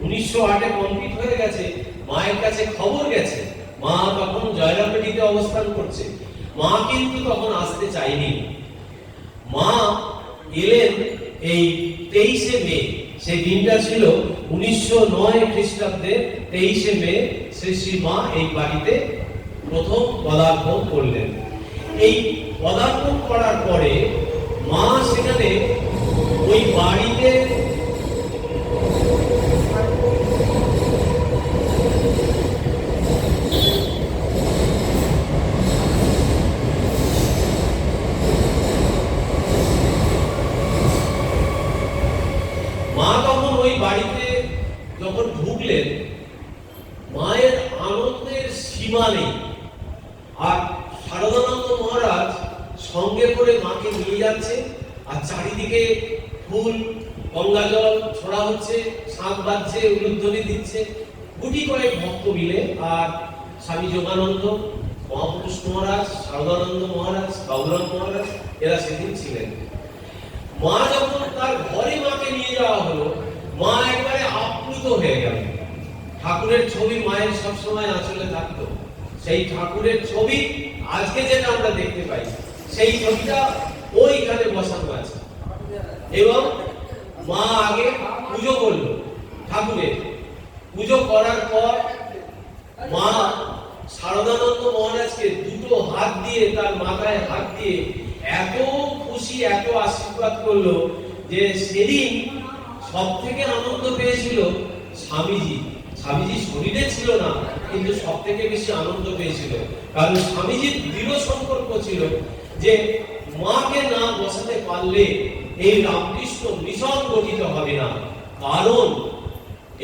1908-এ কমপ্লিট হয়ে গেছে, মায়ের কাছে খবর গেছে, মা তখন জয়রামবাটিতে অবস্থান করছে। মা কিন্তু তখন আসতে চায়নি। মা এলেন এই 23শে মে, সেই দিনটা ছিল 1909 খ্রিস্টাব্দে 23শে মে। শ্রী মা এই বাড়িতে প্রথম পদার্পণ করলেন। এই পদার্পণ করার পরে মা সেখানে ওই বাড়িতে বাড়িতে যখন ঢুকলেন, মায়ের আনন্দের সীমা নেই। আর সারদানন্দ মহারাজ সঙ্গে করে মাকে নিয়ে যাচ্ছে, আর চারিদিকে ফুল গঙ্গা জল ছড়া হচ্ছে, শাঁখ বাজছে, উলুধ্বনি দিচ্ছে গুটি কয়েক ভক্ত মিলে। আর স্বামী যোগানন্দ, মহাপুরুষ মহারাজ, সারদানন্দ মহারাজ, গৌরব মহারাজ এরা সেদিন ছিলেন। মা যখন তার ঘরে মাকে নিয়ে যাওয়া হলো, মা একবারে আপ্লুত হয়ে গেল। ঠাকুরের ছবি মায়ের সবসময় আঁচলে থাকতো, সেই ঠাকুরের ছবি আজকে যেটা আমরা দেখতে পাই, সেই ছবিটা ওইখানে বসানো আছে। এবং মা আগে পুজো করলো ঠাকুরের। পুজো করার পর মা সারদানন্দ মহারাজকে দুটো হাত দিয়ে, তার মাথায় হাত দিয়ে এত খুশি, এত আশীর্বাদ করলো যে সেদিন সব থেকে আনন্দ পেয়েছিল স্বামীজি। স্বামীজি শরীরে ছিল না, কিন্তু সব থেকে বেশি আনন্দ পেয়েছিল, কারণ স্বামীজির দৃঢ় সংকল্প ছিল যে মাকে না বসাতে পারলে এই রামকৃষ্ণ মিশন গঠিত হবে না। কারণ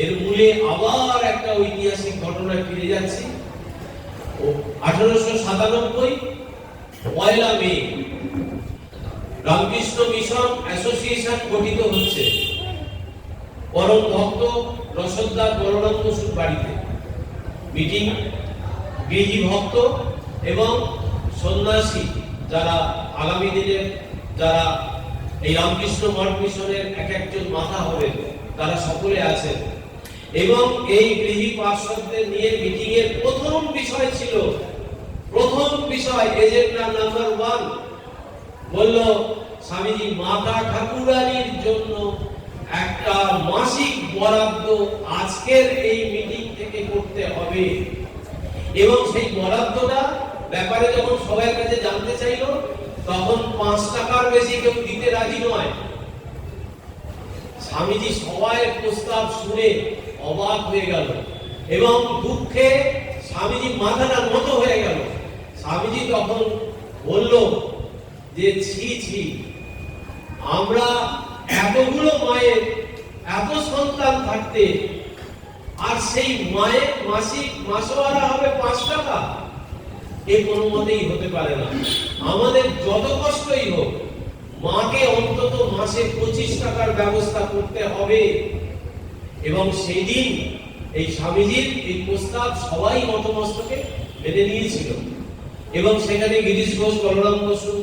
এর মূলে আবার একটা ঐতিহাসিক ঘটনায় ফিরে যাচ্ছি। 1897 পয়লা মে রামকৃষ্ণ মিশন অ্যাসোসিয়েশন গঠিত হচ্ছে পরম ভক্ত রসদার বলরাম বসুর বাড়িতে। মিটিং, গৃহী ভক্ত এবং সন্ন্যাসী যারা আগামী দিনের যারা এই রামকৃষ্ণ মঠ মিশনের এক একজন মাথা হবেন, তারা সকলে আছেন। এবং এই গৃহী পার্শ্বদের নিয়ে মিটিং এর প্রথম বিষয় ছিল, প্রথম বিষয় এজেন্ডা নাম্বার 1 বলল স্বামীজি মাতা ঠাকুরানীর জন্য একটা মাসিক বরাদ্দ আজকের এই মিটিং থেকে করতে হবে। এবং সেই বরাদ্দটা ব্যাপারে যখন সবার কাছে জানতে চাইলো, তখন 5 টাকার বেশি কেউ দিতে রাজি নয়। স্বামীজি সবাই প্রস্তাব শুনে অবাক হয়ে গেল এবং দুঃখে স্বামীজি মাথাটা নত হয়ে গেল। স্বামীজি তখন বলল যে ছি ছি, আমরা এতগুলো মায়ের এত সন্তান থাকতে আর সেই মায়ের মাসিক মাসোয়ারা হবে 5 টাকা, এ কোনো মতেই হতে পারে না। আমাদের যত কষ্টই হোক মাকে অন্তত মাসে 25 টাকার ব্যবস্থা করতে হবে। এবং সেই দিন এই স্বামীজির এই প্রস্তাব সবাই মতমস্তকে মেনে নিয়েছিল। এবং সেখানে গিরিশ ঘোষ, বলরাম বসু,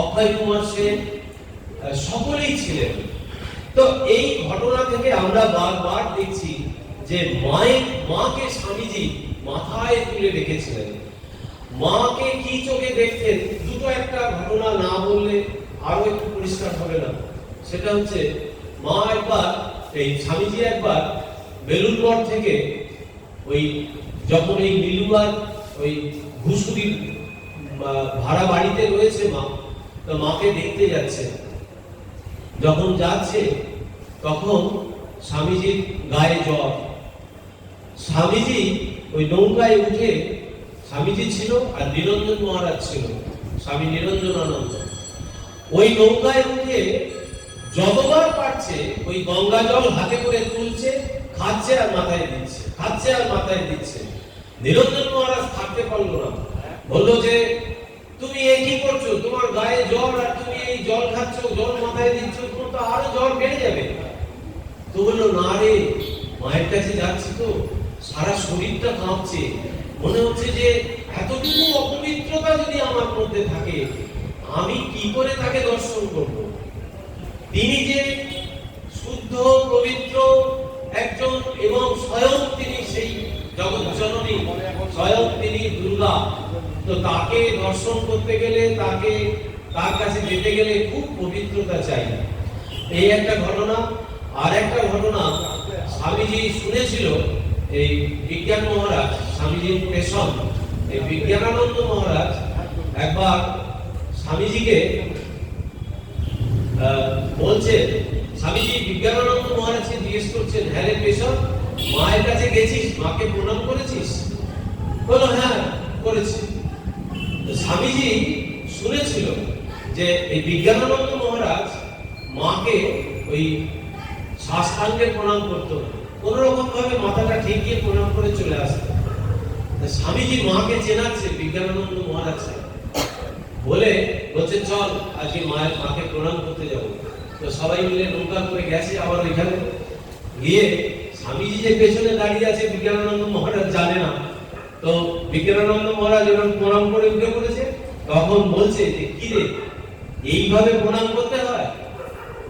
অক্ষয় কুমার সেন সকলেই ছিলেন। তো এই ঘটনা থেকে আমরা বারবার দেখছি যে মাকে স্বামীজি মাথায় তুলে রেখেছিলেন। মাকে কি চোখে দেখতেন, দুটো একটা ঘটনা না বললে আরো একটু পরিষ্কার হবে না। সেটা হচ্ছে মা একবার এই স্বামীজি একবার বেলুড়মঠ থেকে ওই যখন এই নীলুয়ার ওই ঘুষুরির ভাড়া বাড়িতে রয়েছে মা, তো মাকে দেখতে যাচ্ছে। যখন যাচ্ছে তখন স্বামীজির গায়ে জ্বর। স্বামীজি ওই নৌকায় উঠে, স্বামীজি ছিল আর নিরঞ্জন মহারাজ ছিল, স্বামী নিরঞ্জনানন্দ, ওই নৌকায় উঠে যতবার পারছে ওই গঙ্গা জল হাতে করে তুলছে, খাচ্ছে আর মাথায় দিচ্ছে, খাচ্ছে আর মাথায় দিচ্ছে। নিরঞ্জন মহারাজ থাকতে পারলো না, বললো যে তুমি এ কি করছো, তোমার গায়ে জ্বর আর তুমি এই জল খাচ্ছ, জল মাথায় দিচ্ছ, তোমার তো আরো জ্বর বেড়ে যাবে। তো বললো না রে, মায়ের কাছে যাচ্ছি তো সারা শরীরটা কাঁপছে, মনে হচ্ছে যে এতটুকু অপবিত্রতা যদি আমার মধ্যে থাকে আমি কি করে তাকে দর্শন করব। তিনি যে শুদ্ধ পবিত্র একজন এবং স্বয়ং তিনি সেই জগৎ জননী, স্বয়ং তিনি দুর্গা, তো তাকে দর্শন করতে গেলে, তাকে তার কাছে যেতে গেলে খুব পবিত্রতা চাই। এই একটা ঘটনা। আর একটা ঘটনা স্বামীজি শুনেছিল, এই বিজ্ঞান মহারাজ স্বামীজির পেশন, এই বিজ্ঞানানন্দ মহারাজ একবার স্বামীজিকে বলছে, স্বামীজি বিজ্ঞানানন্দ মহারাজকে জিজ্ঞেস করছেন, হ্যাঁ রে পেশন, মায়ের কাছে গেছিস, মাকে প্রণাম করেছিস? বলো হ্যাঁ করেছি। স্বামীজি শুনেছিল যে এই বিজ্ঞানানন্দ মহারাজ মাকে ওই সাষ্টাঙ্গে প্রণাম করতো, কোন রকম ভাবে মাথাটা ঠেকিয়ে প্রণাম করে চলে আসতো। স্বামীজি মাকে চেনাচ্ছে বিজ্ঞানানন্দ মহারাজ, বলে বলছে চল আজকে মাকে প্রণাম করতে যাবো। তো সবাই মিলে নৌকা করে গেছে, আবার ওইখানে গিয়ে স্বামীজি যে পেছনে দাঁড়িয়ে আছে বিজ্ঞানানন্দ মহারাজ জানে না। তো বিজ্ঞানানন্দ মহারাজ যখন প্রণাম করে উঠে পড়েছে, তখন বলছে যে কি রে, এইভাবে প্রণাম করতে হয়,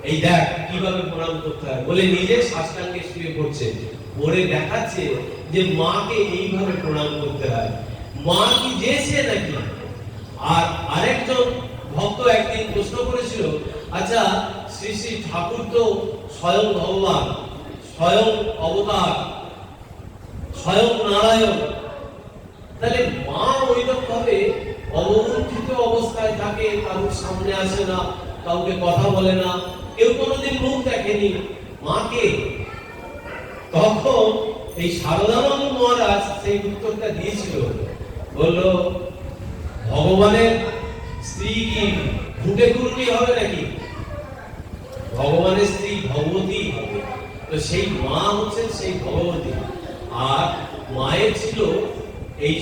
এই দেখ কিভাবে প্রণাম করতে হয়, বলে নিজে সাষ্টাঙ্গে শুয়ে পড়ছে, পড়ে দেখাচ্ছে যে মাকে এইভাবে প্রণাম করতে হয়। মা কি যেছে নাকি? আর আরেকজন ভক্ত একদিন প্রশ্ন করেছিল, আচ্ছা শ্রী শ্রী ঠাকুর তো স্বয়ং ভগবান, স্বয়ং অবতার, স্বয়ং নারায়ণ, তাহলে মা ওইরকম ভাবে অবগুণ্ঠিত অবস্থায় থাকে, কারোর সামনে আসে না, কাউকে কথা বলে না, কেউ কোনোদিন মুখ দেখেনি, মাকে? তখন এই শারদানন্দ মহারাজ সেই উত্তরটা দিয়েছিল, বলল ভগবানের স্ত্রী কি ঘুটে ঘুরনি হবে নাকি? ভগবানের স্ত্রী ভগবতী হবে। তো সেই মা হচ্ছেন সেই ভগবতী। আর মায়ের ছিল এই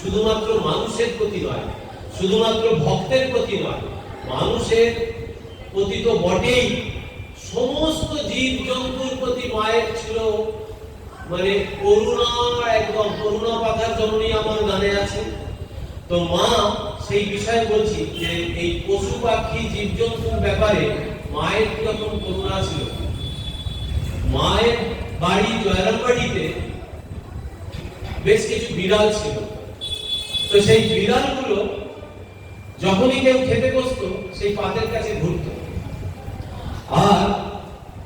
শুধুমাত্র মানুষের প্রতি নয়, শুধুমাত্র ভক্তের প্রতি নয়, মানুষের প্রতি তো বটেই, সমস্ত জীব জন্তুর প্রতি মায়ের ছিল মানে করুণা, একদম করুণা পাথার জননী আমার গানে আছে। তো মা সেই বিষয়ে বলছি যে এই পশু পাখি জীবজন্তুর ব্যাপারে মায়ের কিরকম করুণা ছিল। মায়ের বাড়ি জয়রামবাড়িতে বেশ কিছু বিড়াল ছিল। তো সেই বিড়ালগুলো যখনই কেউ খেতে বসতো সেই পাতের কাছে ঘুরত, আর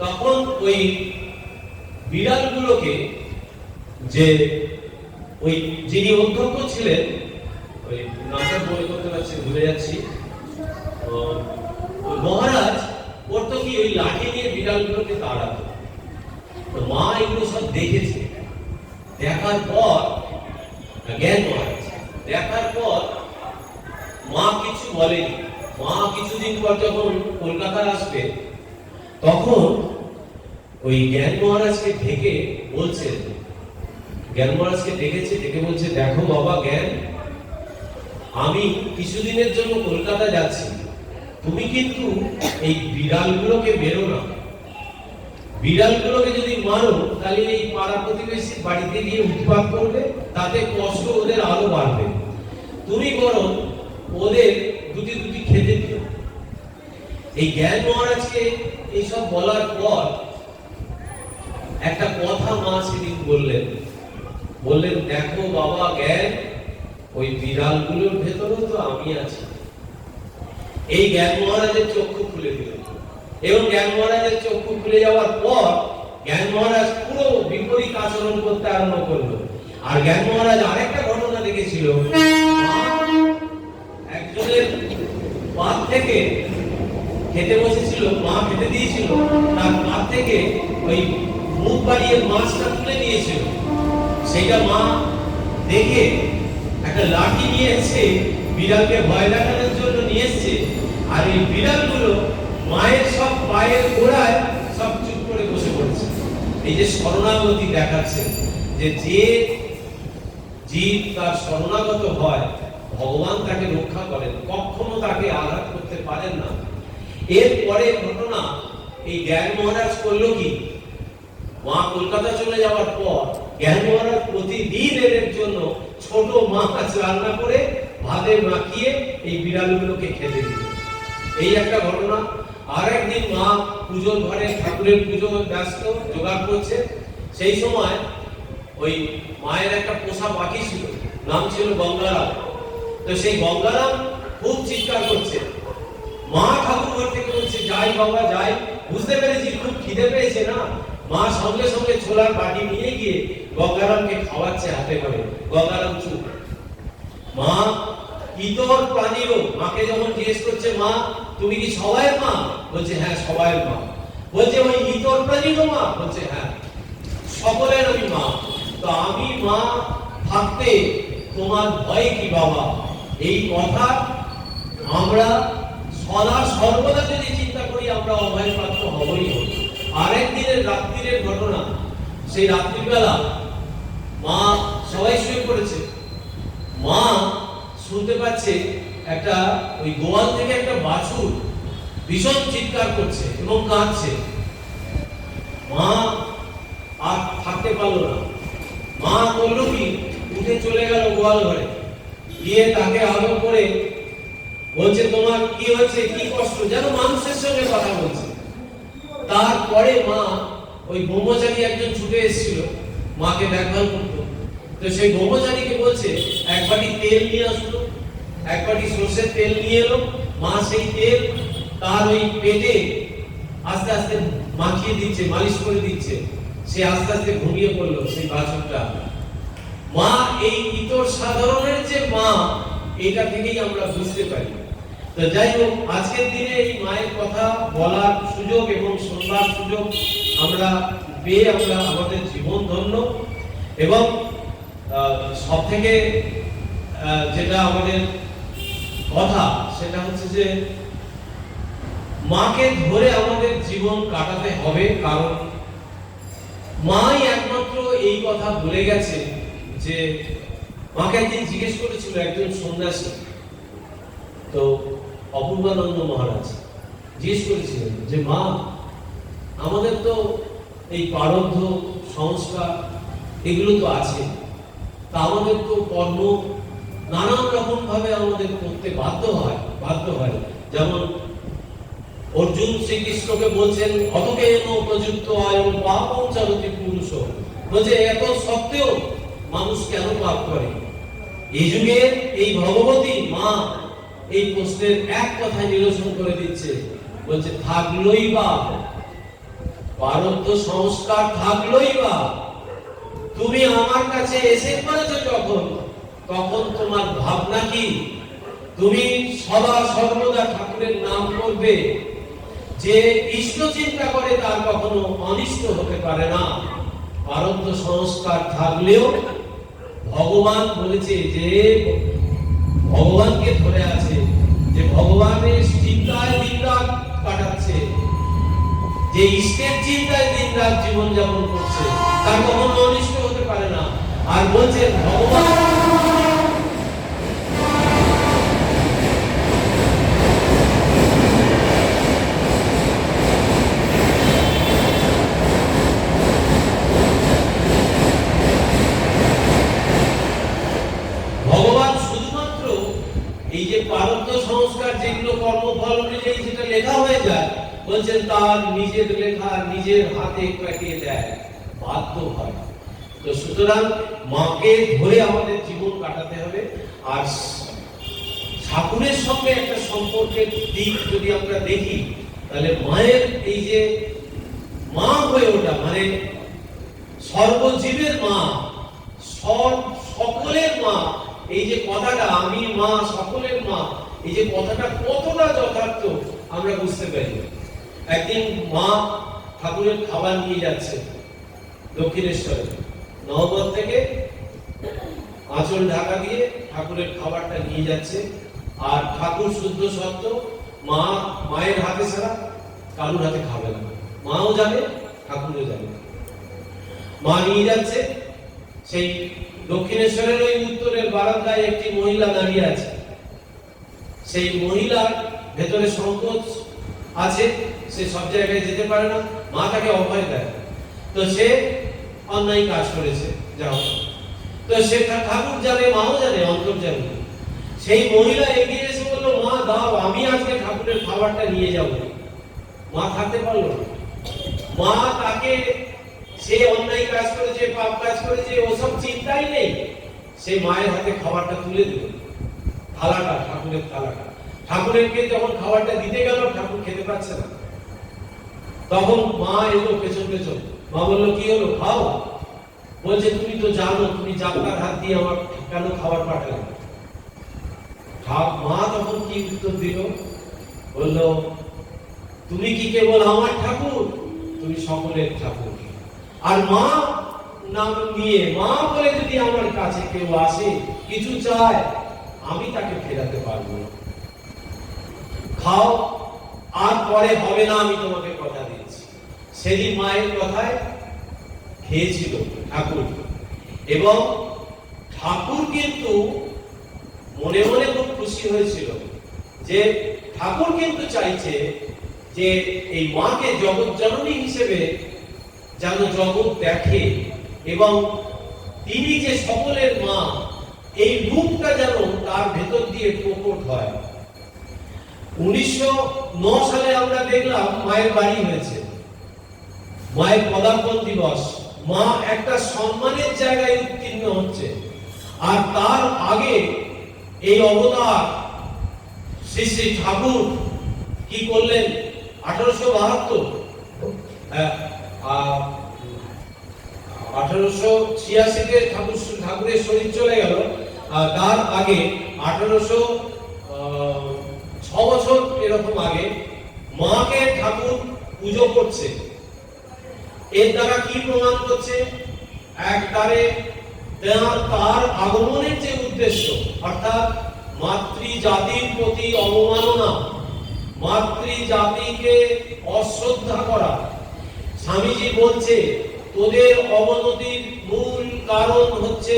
তখন ওই বিড়ালগুলোকে যে ওই যিনি অধ্যক্ষ ছিলেন, ওই নামটা বলে করতে পারছি, ভুলে যাচ্ছি, মহারাজ করতো কি, ওই লাঠি নিয়ে বিড়ালগুলোকে তাড়াতো। তো মা এগুলো সব দেখেছে, দেখার পর জ্ঞান মহারাজ দেখার পর মা কিছু বলেনি। মা কিছুদিন পর যখন কলকাতা আসবে, তখন ওই জ্ঞান মহারাজকে ডেকে বলছে, জ্ঞান মহারাজকে ডেকেছে, ডেকে বলছে, দেখো বাবা জ্ঞান, আমি কিছুদিনের জন্য কলকাতা যাচ্ছি, তুমি কিন্তু এই বিড়ালগুলোকে বেরো না, বিড়ালগুলোকে যদি মারো তাহলে এই পাড়া প্রতিবেশীর বাড়িতে গিয়ে উৎপাত করবে, তাতে কষ্ট ওদের আরো বাড়বে, তুমি বরং ওদের দুটি দুটি খেতে দিও। এই জ্ঞান মহারাজকে এইসব বলার পর একটা কথা মা সেদিন বললেন, দেখো বাবা জ্ঞান, ওই বিড়ালগুলোর ভেতরেও তো আমি আছি। এই জ্ঞান মহারাজের চক্ষু খুলে দিল, এবং জ্ঞান মহারাজের চক্ষু খুলে যাওয়ার পর জ্ঞান মহারাজ পুরো বিপরীত আচরণ করতে আরম্ভ করলো। আর জ্ঞান মহারাজ আরেকটা ঘটনা দেখেছিল, একজনের পাত থেকে খেতে বসেছিল, মা খেতে দিয়েছিল, তার পাত থেকে ওই মুখ বাড়িয়ে মাছটা তুলে নিয়েছিল। সেটা মা দেখে একটা লাঠি নিয়ে এসে বিড়ালকে ভয় দেখানোর জন্য নিয়ে এসছে। আর এই বিড়ালগুলো মায়ের সব পায়ের গোড়ায় সব চুপ করে বসে পড়েছে। এই যে শরণাগতি দেখাচ্ছে, যে যে জীব তার শরণাগত হয় ভগবান তাকে রক্ষা করেন, কখনো তাকে আঘাত করতে পারেন না। এরপরে ঘটনা, এই জ্ঞান মহারাজ করলো কি, মা কলকাতা চলে যাওয়ার পর জ্ঞান মহারাজ প্রতিদিন এর জন্য ছোট মাছ রান্না করে ভাতে মাখিয়ে এই বিড়ালগুলোকে খেতে দিত। এই একটা ঘটনা। আর একদিন মা পুজোর ঘরে ঠাকুরের পুজো ব্যস্ত জোগাড় করছে, সেই সময় ওই মায়ের একটা পোষা পাখি ছিল, নাম ছিল গঙ্গারাম। তো সেই গঙ্গারাম খুব চিৎকার করছে। মা ঠাকুর ঘর থেকে বলছে, যাই বাবা যাই, বুঝতে পেরেছি খুব খিদে পেয়েছে না। মা সঙ্গে সঙ্গে ছোলার বাটি নিয়ে গিয়ে গঙ্গারামকে খাওয়াচ্ছে হাতে করে। গঙ্গারাম চুপ। মা ইতর প্রাণীরও, মাকে যখন জিজ্ঞেস করছে, মা তুমি কি সবাই মা? বলছে হ্যাঁ সবাই মা। বলছে ওই ইতর প্রাণীরও মা? বলছে হ্যাঁ সকলের আমি মা। তো আমি মা থাকতে তোমার ভয় কি বাবা? এই কথা আমরা সদা সর্বদা যদি চিন্তা করি আমরা অভয় প্রাপ্ত হবই হব। আরেক দিনের রাত্রির ঘটনা, সেই রাত্রিবেলা মা সবাই শুয়ে পড়েছে, মা শুনতে পাচ্ছে একটা ওই গোয়াল থেকে একটা বাছুর ভীষণ চিৎকার করছে এবং কাঁদছে। মা আর থাকতে পারলো না। মা বললো কি, উঠে চলে গেল গোয়াল ঘরে, গিয়ে তাকে আদর করে বলছে তোমার কি হয়েছে, কি কষ্ট, যেন মানুষের সঙ্গে কথা বলছে। তারপরে মা ওই ব্রহ্মচারী একজন ছুটে এসেছিল মাকে দেখভাল করতো। তো সেই ব্রহ্মচারীকে বলছে এক বাটি তেল নিয়ে আসলো, এক বাটি সর্ষের তেল নিয়ে এলো। মা সেই তেল তার ওই পেটে আস্তে আস্তে মাখিয়ে দিচ্ছে, মালিশ করে দিচ্ছে। সে আস্তে আস্তে ঘুমিয়ে পড়লো সেই বাছুরটা। মা এই ইতর সাধারণের যে মা, এটা থেকেই আমরা বুঝতে পারি। তো যাই হোক, আজকের দিনে এই মায়ের কথা বলার সুযোগ এবং শোনবার সুযোগ আমরা পেয়ে আমরা আমাদের জীবন ধন্য। এবং সব থেকে যেটা আমাদের কথা সেটা হচ্ছে যে মাকে ধরে আমাদের জীবন কাটাতে হবে। কারণ মাই একমাত্র এই কথা বলে গেছে যে, মাকে একদিন জিজ্ঞেস করেছিল একজন সন্ন্যাসী, তো অপূর্বানন্দ মহারাজ জিজ্ঞেস করেছিলেন যে মা আমাদের তো এই প্রারব্ধ সংস্কার এগুলো তো আছে, তা আমাদের তো কর্ম নানান রকম ভাবে আমাদের করতে বাধ্য হয়। যেমন অর্জুন শ্রীকৃষ্ণকে বলছেন অতকেন প্রযুক্ত আয়ন পাপং চরতি পুরুষ, বলছে এত সত্ত্বেও মানুষ কেন পাপ করে? এই যুগের এই ভগবতী মা এই প্রশ্নের এক কথায় নিরসন করে দিচ্ছে, বলছে থাকলোই বা প্রারব্ধ সংস্কার, থাকলোই বা তুমি আমার কাছে এসে পড়েছো যখন, তখন তোমার ভাবনা কি? তুমি সদা সর্বদা ঠাকুরের নাম করবে। যে ইষ্ট চিন্তা করে তার কখনো অনিষ্ট হতে পারে না। প্রারব্ধ সংস্কার থাকলেও ভগবান বলেছে যে ভগবানকে ধরে আছে, যে ভগবানের চিন্তায় দিনরাত কাটাচ্ছে, যে ইষ্টের চিন্তায় দিনরাত জীবন যাপন করছে, তার কখনো অনিষ্ট হতে পারে না। আর বলছে ভগবান এই যে প্রারব্ধ সংস্কার যেগুলো কর্মফল অনুযায়ী যেটা লেখা হয়ে যায়, বলছেন তার নিজের লেখা নিজের হাতে কাটিয়ে দেয়, বাধ্য হয়। তো সুতরাং মাকে ধরে আমাদের জীবন কাটাতে হবে। আর ঠাকুরের সঙ্গে একটা সম্পর্কের দিক যদি আমরা দেখি, তাহলে মায়ের এই যে মা হয়ে ওঠা মানে সর্বজীবের মা, সকলের মা, এই যে কথাটা আমি মা সকলের মা, এই যে কথাটা কতটা যথার্থ আমরা বুঝতে পারি। একদিন মা ঠাকুরের খাবার নিয়ে যাচ্ছে দক্ষিণেশ্বরে, নহবত থেকে আঁচল ঢাকা দিয়ে ঠাকুরের খাবারটা নিয়ে যাচ্ছে। আর ঠাকুর শুদ্ধ সত্য, মায়ের হাতে ছাড়া কারুর হাতে খাবে না, মাও জানে ঠাকুরও জানে। মা নিয়ে যাচ্ছে, সেই দক্ষিণেশ্বরের ওই উত্তরের বারান্দায় একটি মহিলা দাঁড়িয়ে আছে। সেই মহিলার ভেতরে সংকোচ আছে, সে সব জায়গায় যেতে পারে না, মা তাকে অভয় দেয়। তো সে অন্যায় কাজ করেছে, যাও। তো সে ঠাকুর জানে, মাও জানে, অন্তর জানে। সেই মহিলা এগিয়ে এসে বললো, মা দাও, আমি আজকে ঠাকুরের খাবারটা নিয়ে যাব। মা থাকতে পারলো না। মা তাকে, সে অন্যায় কাজ করেছে, পাপ কাজ করেছে, ওসব চিন্তাই নেই। সে মায়ের হাতে খাবারটা তুলে দিল, থালাটা, ঠাকুরের থালাটা। ঠাকুরকে যখন খাবারটা দিতে গেল, ঠাকুর খেতে পারছে না। তখন মা এলো পেছন পেছন। মা বললো, কি হলো, খাও? বলছে, তুমি তো জানো, তুমি জানলার হাত দিয়ে আমার কেন খাবার পাঠালে? মা তখন কি উত্তর দিল? বললো, তুমি কি কেবল আমার ঠাকুর? তুমি সকলের ঠাকুর। আর মা নাম নিয়ে, মা বলে যদি আমার কাছে কেউ আসে, কিছু চায়, আমি তাকে ফেরাতে পারবো না। খাও, আর পরে হবে না, আমি তোমাকে কথা দিচ্ছি। সেদিন মায়ের কথায় খেয়েছিল ঠাকুর। এবং ঠাকুর কিন্তু মনে মনে খুব খুশি হয়েছিল যে ঠাকুর কিন্তু চাইছে যে এই মাকে জগৎ জননী হিসেবে যেন জগৎ দেখে, এবং তিনি যে সকলের মা, এই রূপটা যেন তার ভেতর দিয়ে প্রকট হয়। 1909 সালে আমরা দেখলাম মায়ের বাড়ি হয়েছে, মায়ের পদার্পণ দিবস, মা একটা সম্মানের জায়গায় উত্তীর্ণ হচ্ছে। আর তার আগে এই অবতার শ্রী শ্রী ঠাকুর কি করলেন? 1872 1886 ঠাকুরের শরীর চলে গেল। তার আগে 1806 বছর এরকম আগে মাকে ঠাকুর পুজো করছে। এর দ্বারা কি প্রমাণ করছে? একবারে তার আগমনের যে উদ্দেশ্য, অর্থাৎ মাতৃজাতির প্রতি অবমাননা, মাতৃজাতিকে অশ্রদ্ধা করা। স্বামীজি বলছে, তোদের অবনতির মূল কারণ হচ্ছে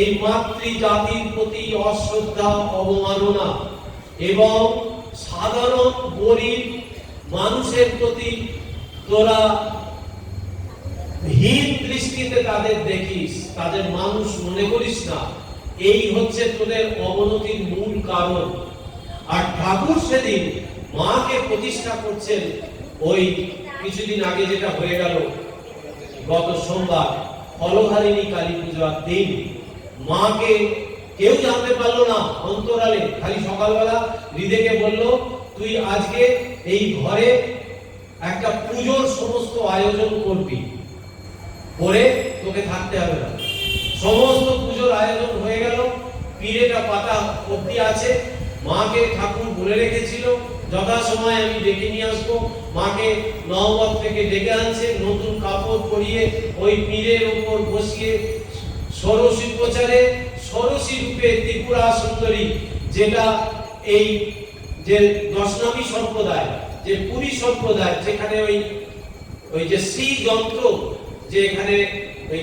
এই মাতৃজাতির প্রতি অশ্রদ্ধা, অবমাননা, এবং সাধারণ গরিব মানুষের প্রতি তোরা হীন দৃষ্টিতে তাদের দেখিস, তাদের মানুষ মনে করিস না। এই হচ্ছে তোদের অবনতির মূল কারণ। আর ঠাকুর সেদিন মাকে প্রতিষ্ঠা করছেন। ওই কিছুদিন আগে যেটা হয়ে গেল, গত সোমবার ফলহারিণী কালী পূজার দিন, মাকে কেউ জানতে পারলো না অন্তরালে। খালি সকালবেলা হৃদয়কে বলল, তুই আজকে এই ঘরে একটা পুজোর সমস্ত আয়োজন করবি, করে তোকে থাকতে হবে না। সমস্ত পুজোর আয়োজন হয়ে গেল, পিড়েটা পাতা অবধি আছে। মাকে ঠাকুর বলে রেখেছিল, যথাসময় আমি ডেকে নিয়ে আসবো। মাকে নহবত থেকে ডেকে আনছে, নতুন কাপড় পরিয়ে ওই পীরের উপর বসিয়ে ষোড়শী প্রচারে, ষোড়শী রূপে ত্রিপুরা সুন্দরী, যেটা এই যে দশনামী সম্প্রদায়, যে পুরী সম্প্রদায়, যেখানে ওই যে শ্রী যন্ত্র, যে এখানে ওই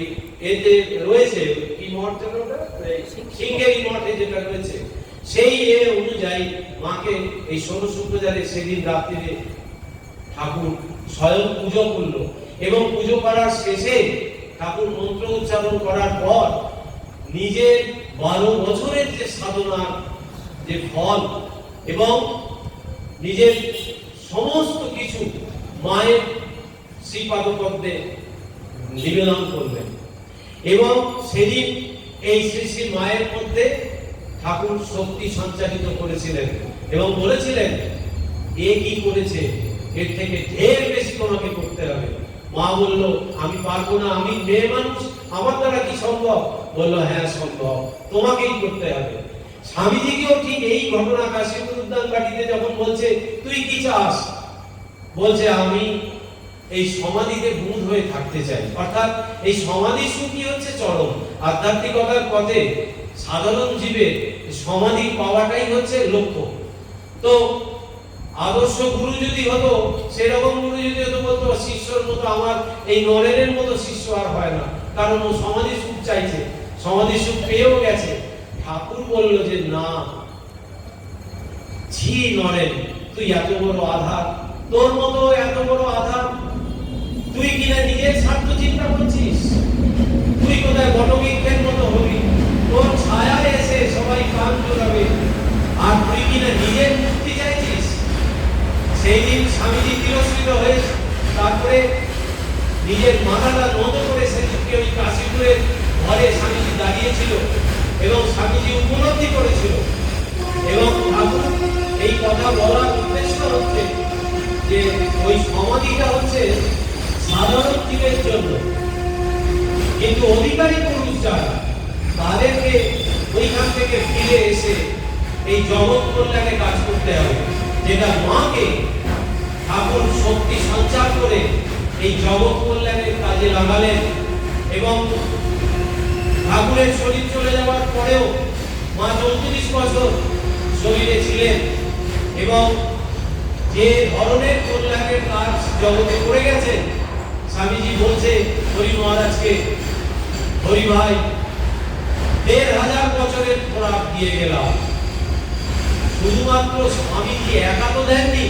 এতে রয়েছে, কি মঠ যেটা, সিংহেরি মঠে যেটা রয়েছে, সেই অনুযায়ী মাকে এই ষোড়শ প্রচারে সেদিন রাত্রিরে ঠাকুর স্বয়ং পুজো করলো। এবং পুজো করার শেষে ঠাকুর মন্ত্র উচ্চারণ করার পর নিজের 12 বছরের যে সাধনার যে ফল এবং নিজের সমস্ত কিছু মায়ের শ্রীপাদপদ্মে নিবেদন করলেন। এবং সেদিন এই শ্রী শ্রী মায়ের মধ্যে ঠাকুর শক্তি সঞ্চারিত করেছিলেন এবং বলেছিলেন, এ কি করেছে, এর থেকে ঢের বেশি তোমাকে করতে হবে। মা বলল, আমি পারবো না, আমি মেয়ে মানুষ, আমার দ্বারা কি সম্ভব? বললো, হ্যাঁ সম্ভব, তোমাকেই করতে হবে। স্বামীজিকেও ঠিক এই ঘটনা কাশীপুর উদ্যান বাটিতে যখন বলছে, তুই কি চাস? বলছে, আমি এই সমাধিতে বুঁদ হয়ে থাকতে চাই। অর্থাৎ এই সমাধি সুখী হচ্ছে চরম আধ্যাত্মিকতার পথে সাধারণ জীবের সমাধি পাওয়াটাই হচ্ছে লক্ষ্য। তো আদর্শ গুরু যদি হতো, সেরকম গুরু যদি হতো, বলতো শিষ্যর মতো আমার এই নরেনের মতো শিষ্য আর হয় না, কারণ ও সমাধি সুখ চাইছে, সমাধি সুখ পেয়েও গেছে। ঠাকুর বলল যে না, ছি নরেন, তুই এত বড় আধার, তোর মতো এত বড় আধার, তুই কিনা নিজের স্বার্থ চিন্তা করছিস, তুই কোথায় বটবৃক্ষের মতো হবি, তোর ছায়ায় এসে সবাই কান জোড়াবে, আর তুই কিনা নিজের মুক্তি চাইছিস। সেই দিন স্বামীজি তিরস্কৃত হয়ে তারপরে নিজের মাথাটা নত করে সেদিনকে ওই কাশীপুরের ঘরে স্বামীজি দাঁড়িয়েছিল এবং স্বামীজি উপলব্ধি করেছিল। এবং ঠাকুর এই কথা বলার উদ্দেশ্য হচ্ছে যে ওই সমাধিটা হচ্ছে সাধারণ জীবের জন্য, কিন্তু অধিকারী পুরুষ যারা, তাদেরকে ওইখান থেকে ফিরে এসে এই জগৎ কল্যাণে কাজ করতে হবে, যেটা মাকে ঠাকুর শক্তি সঞ্চার করে এই জগৎ কল্যাণের কাজে লাগালেন। এবং ঠাকুরের শরীর চলে যাওয়ার পরেও মা 34 বছর শরীরে ছিলেন এবং যে ধরনের কল্যাণের কাজ জগতে করে গেছেন, স্বামীজি বলছে হরি মহারাজকে, হরি ভাই 1500 বছরের খোরাক দিয়ে গেলাম। শুধুমাত্র স্বামীজি একা তো দেননি,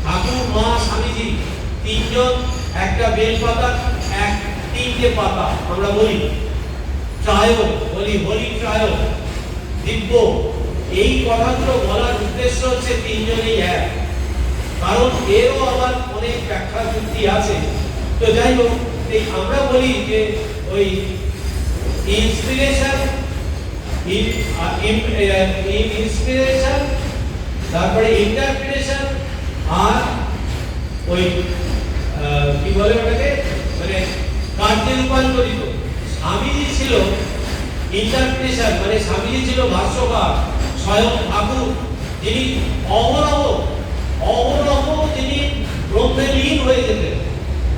ঠাকুর, মা, স্বামীজি তিনজন একটা বেলপাতা, তিনটে পাতা, আমরা বলি ট্রায়, বলি হরি ট্রায়, দিব্য। এই কথাগুলো বলার উদ্দেশ্য হচ্ছে তিনজনেই এক, কারণ এরও আবার অনেক ব্যাখ্যা যুক্তি আছে। তো যাই হোক, এই আমরা বলি যে ওই ইন্সপিরেশন, ইন্সপিরেশন, তারপরে ইন্টারপ্রিটেশন, আর ওই কি বলে ওটাকে, মানে কার্যে রূপান্তরিত। স্বামীজি ছিল ইন্টারপ্রিটেশন, মানে স্বামীজি ছিল ভাষ্যকার, স্বয়ং ঠাকুর, যিনি অহরহ তিনি ব্রহ্মে লীন হয়ে যেতেন।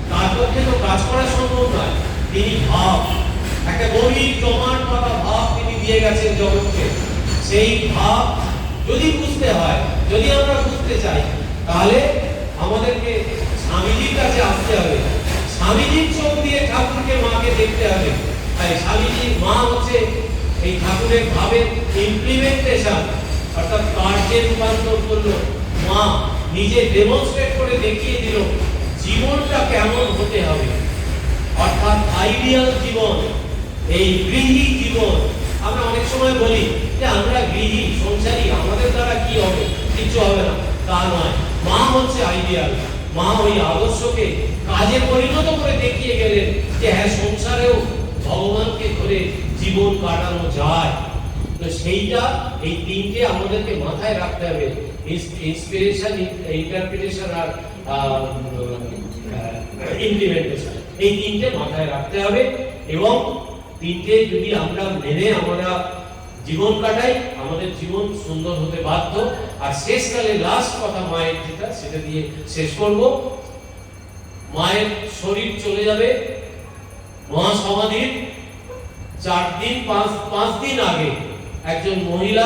তার পক্ষে তো কাজ করা সম্ভব নয়, তিনি ভাব, একটা গভীর জমাট পাতা ভাব তিনি দিয়ে গেছেন জগৎকে। সেই ভাব যদি বুঝতে হয়, যদি আমরা বুঝতে চাই, তাহলে আমাদেরকে স্বামীজির কাছে আসতে হবে, স্বামীজির চোখ দিয়ে ঠাকুরকে, মাকে দেখতে হবে। তাই স্বামীজির মা হচ্ছে এই ঠাকুরের ভাবের ইমপ্লিমেন্টেশন, অর্থাৎ কার্যে রূপান্তর করলো। মা নিজে ডেমনস্ট্রেট করে দেখিয়ে দিল জীবনটা কেমন হতে হবে, অর্থাৎ আইডিয়াল জীবন, এই গৃহী জীবন। আমরা অনেক সময় বলি যে আমরা গৃহী, সংসারী, আমাদের দ্বারা কি হবে, কিছু হবে না, তা নয়। মা হচ্ছে আইডিয়াল, মা ওই আদর্শকে কাজে পরিণত করে দেখিয়ে গেলেন যে হ্যাঁ, সংসারেও ভগবানকে ধরে জীবন কাটানো যায়। তো সেইটা, এই তিনটে আমাদেরকে মাথায় রাখতে হবে, ইন্সপিরেশন, ইন্টারপ্রিটেশন আর ইমপ্লিমেন্টেশন, এই তিনটে মাথায় রাখতে হবে। এবং তিনটে যদি আমরা মেনে আমরা জীবন কাটাই, আমাদের জীবন সুন্দর হতে বাধ্য। আর শেষকালে লাস্ট কথা মায়ের যেটা, সেটা দিয়ে শেষ করব। মায়ের শরীর চলে যাবে মহাসমাধির 5 দিন আগে একজন মহিলা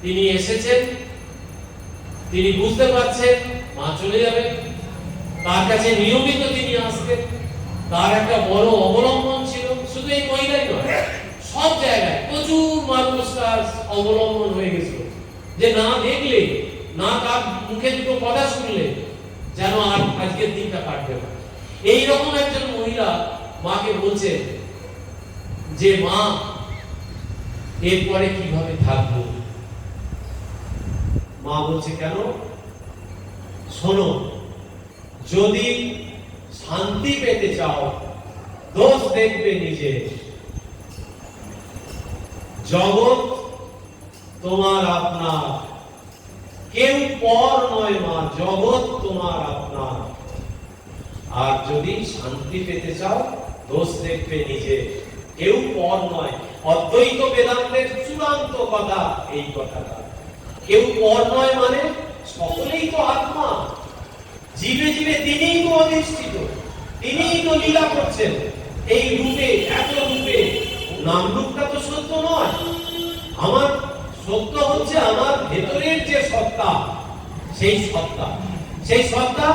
তিনি এসেছেন, তিনি বুঝতে পারছেন মা চলে যাবে, তার কাছে নিয়মিত তিনি আসতেন। তার একটা বড় অবলম্বন ছিল, শুধু এই মহিলাই নয়, সব জায়গায় প্রচুর মানুষ তার অবলম্বন হয়ে গেছিল, যে না দেখলে, না তার মুখে দুটো কথা শুনলে যেন আর আজকের দিনটা কাটবে না। এইরকম একজন মহিলা মাকে বলছে যে মা, এরপরে কিভাবে থাকবো? মা বলছে কেন? শোনো, যদি শান্তি পেতে চাও, দোষ দেখবে নিজে, জগৎ তোমার আপনার, কেউ পর নয় মা, জগৎ তোমার আপনার। আর যদি শান্তি পেতে চাও দোষ দেখবে নিজে, কেউ পর নয়। অদ্বৈত বেদান্তের চূড়ান্ত কথা এই কথাটা, কেউ পর নয় মানে সকলেই তো আত্মা, জীবে জীবে তিনিই তো অধিষ্ঠিত, তিনিই তো লীলা করছেন এই রূপে, এত রূপে। নাম রূপটা তো সত্য নয়, আমার সত্য হচ্ছে আমার ভেতরের যে সত্তা, সেই সত্তা, সেই সত্তা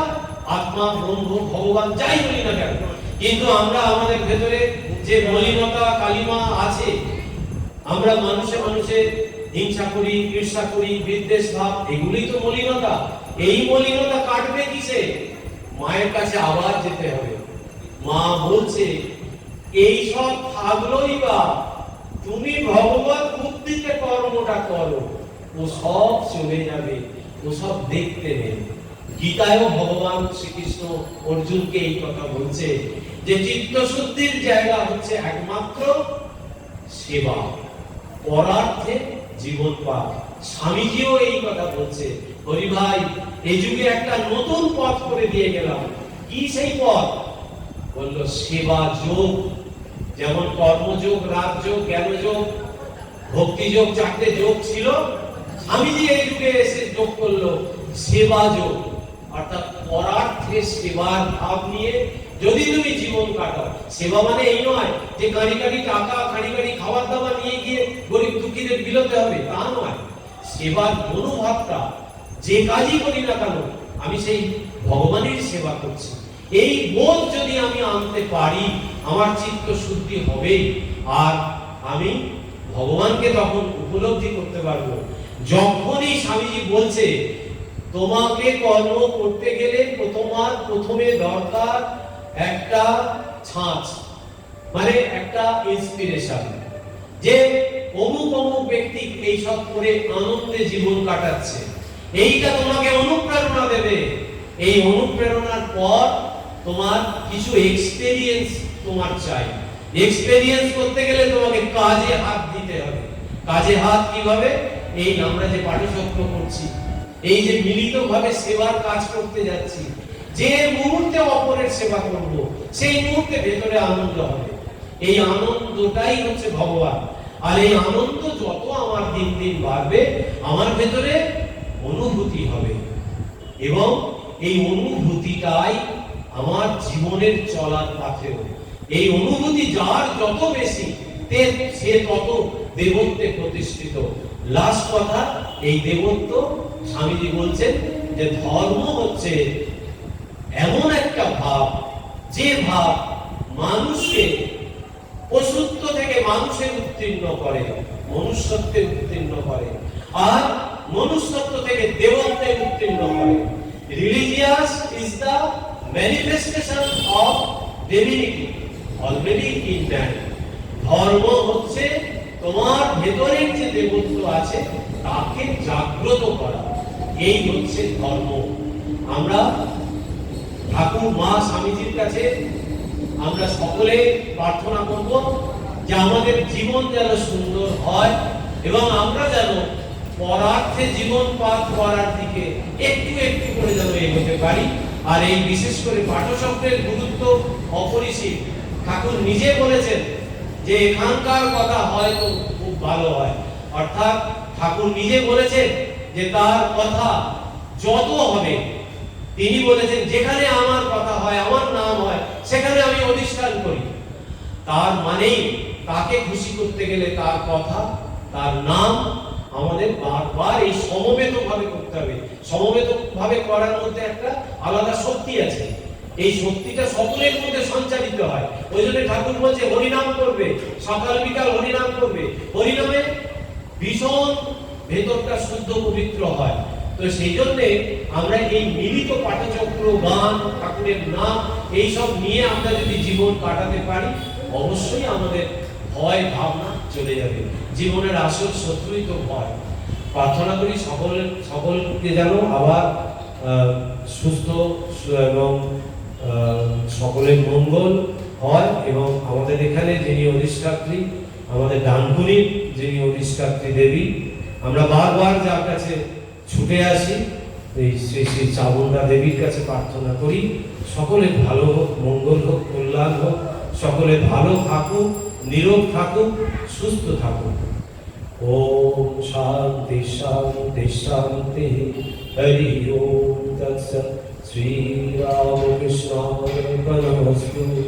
আত্মা, ব্রহ্ম, ভগবান যাই বলি না কেন। কিন্তু আমরা আমাদের ভেতরে যে মলিনতা কালিমা আছে, আমরা মানুষে মানুষে হিংসা করি, ঈর্ষা করি, বিদ্বেষ ভাব, এগুলোই তো মলিনতা। এই মলিনতা কাটবে কিসে? মায়ের কাছে আবার যেতে হবে। মা বলছে এই সব থাকলোই বা তুমি ভগবত বুদ্ধিতে কর্মটা করো, ও সব চলে যাবে, ও সব দেখতে নেই। গীতায়ও ভগবান শ্রীকৃষ্ণ অর্জুনকে এই কথা বলছে যে চিত্তশুদ্ধির জায়গা হচ্ছে একমাত্র সেবা, পরার্থে জীবন পাক। স্বামীজিও এই কথা বলছে, হরি ভাই এই যুগে একটা নতুন পথ করে দিয়ে গেলাম। কি সেই পথ? বলল সেবা যোগ। যেমন কর্মযোগ, রাজযোগ, জ্ঞানযোগ, ভক্তিযোগ, চারটে যোগ ছিল, স্বামীজি এই যুগে এসে যোগ করলো সেবা যোগ। অর্থাৎ পরার্থে সেবার ভাব নিয়ে যদি তুমি জীবন কাটাও, সেবা মানে এই নয় যে কাঁড়ি কাঁড়ি টাকা, কাঁড়ি কাঁড়ি খাবার দাবার নিয়ে গিয়ে গরিব দুঃখীদের বিলোতে হবে, তা নয়। সেবার মনোভাবটা, যে কাজই করি না কেন আমি সেই ভগবানের সেবা করছি, এই বোধ যদি আমি আনতে পারি, আমার চিত্ত শুদ্ধি হবে। আর আমি ভগবানকে তখন উপলব্ধি করতে পারবো। যখনই স্বামীজি বলছে তোমাকে কর্ম করতে গেলে প্রথমে দরকার একটা ছাঁচ, মানে একটা ইন্সপিরেশন, যে অমুক অমুক ব্যক্তি এইসব করে আনন্দে জীবন কাটাচ্ছে, এইটা তোমাকে অনুপ্রেরণা দেবে। এই অনুপ্রেরণার পর তোমার কিছু এক্সপেরিয়েন্স তোমার চাই। এক্সপেরিয়েন্স করতে গেলে তোমাকে কাজে হাত দিতে হবে। কাজে হাত কিভাবে? এই আমরা যে পাঠচক্র করছি, এই যে মিলিতভাবে সেবার কাজ করতে যাচ্ছি, যে মুহূর্তে অপরের সেবা করব, সেই মুহূর্তে ভেতরে আনন্দ হবে। এই আনন্দটাই হচ্ছে ভগবান। আর এই আনন্দ যত আমার দিন দিন বাড়বে, আমার ভেতরে অনুভূতি হবে, এবং এই অনুভূতিটাই আমার জীবনের চলার পাথে। এই অনুভূতি যার যত বেশি, সে তত দেবত্বে প্রতিষ্ঠিত। লাস্ট কথা, এই দেবত্ব স্বামীজি বলছেন যে ধর্ম হচ্ছে এমন একটা ভাব, যে ভাব মানুষকে পশুত্ব থেকে মানুষে উত্তীর্ণ করে, মনুষ্যত্বে উত্তীর্ণ করে, আর মনুষ্যত্ব থেকে দেবত্বে উত্তীর্ণ করে। Religious is the manifestation of divinity already in man. ধর্ম হচ্ছে তোমার ভেতরের যে দেবত্ব আছে তাকে জাগ্রত করা, এই হচ্ছে ধর্ম। আমরা ঠাকুর মা স্বামীজির কাছে আমরা সকলে প্রার্থনা করব যে আমাদের জীবন যেন সুন্দর হয়, এবং আমরা যেন পরার্থে জীবন পাঠ করার দিকে একটু একটু করে যেন এগোতে পারি। আর এই বিশেষ করে পাঠচক্রের গুরুত্ব অপরিসীম। ঠাকুর নিজে বলেছেন যে এখানকার কথা হয়তো খুব ভালো হয়, অর্থাৎ ঠাকুর নিজে বলেছেন যে তার কথা যত হবে, তিনি বলেছেন যেখানে আমার কথা হয়, আমার নাম হয়, সেখানে আমি অধিষ্ঠান করি। তার মানেই তাকে খুশি করতে গেলে তার কথা, তার নাম আমাদের বারবার এই সমবেত ভাবে করতে হবে। সমবেত ভাবে করার মধ্যে একটা আলাদা শক্তি আছে, এই শক্তিটা সকলের মধ্যে সঞ্চারিত হয়। ওই জন্য ঠাকুর বলছে হরিনাম করবে, সকাল বিকাল হরিনাম করবে। হরিনামে ভীষণ ভেতরটা শুদ্ধ পবিত্র হয়। তো সেই জন্য আমরা এই মিলিত পাঠচক্র, গান, ঠাকুরের নাম, এইসব নিয়ে আমরা যদি জীবন কাটাতে পারি, অবশ্যই আমাদের ভয় ভাবনা চলে যাবে। জীবনের আসল শত্রুই তো ভয়। প্রার্থনা করি সকলকে যেন আবার সুস্থ এবং সকলের মঙ্গল হয়। এবং আমাদের এখানে যিনি অধিষ্ঠাত্রী, আমাদের ডানকুনির যিনি অধিষ্ঠাত্রী দেবী, আমরা বারবার যার কাছে ছুটে আসি, এই শ্রী শ্রী চামুণ্ডা দেবীর কাছে প্রার্থনা করি সকলে ভালো হোক, মঙ্গল হোক, কল্যাণ হোক, সকলে ভালো থাকুক, নীরব থাকুক, সুস্থ থাকুক। ওম শান্তি শান্তি শান্তি। হরি ওম তৎসৎ। শ্রী রামকৃষ্ণার্পণমস্তু।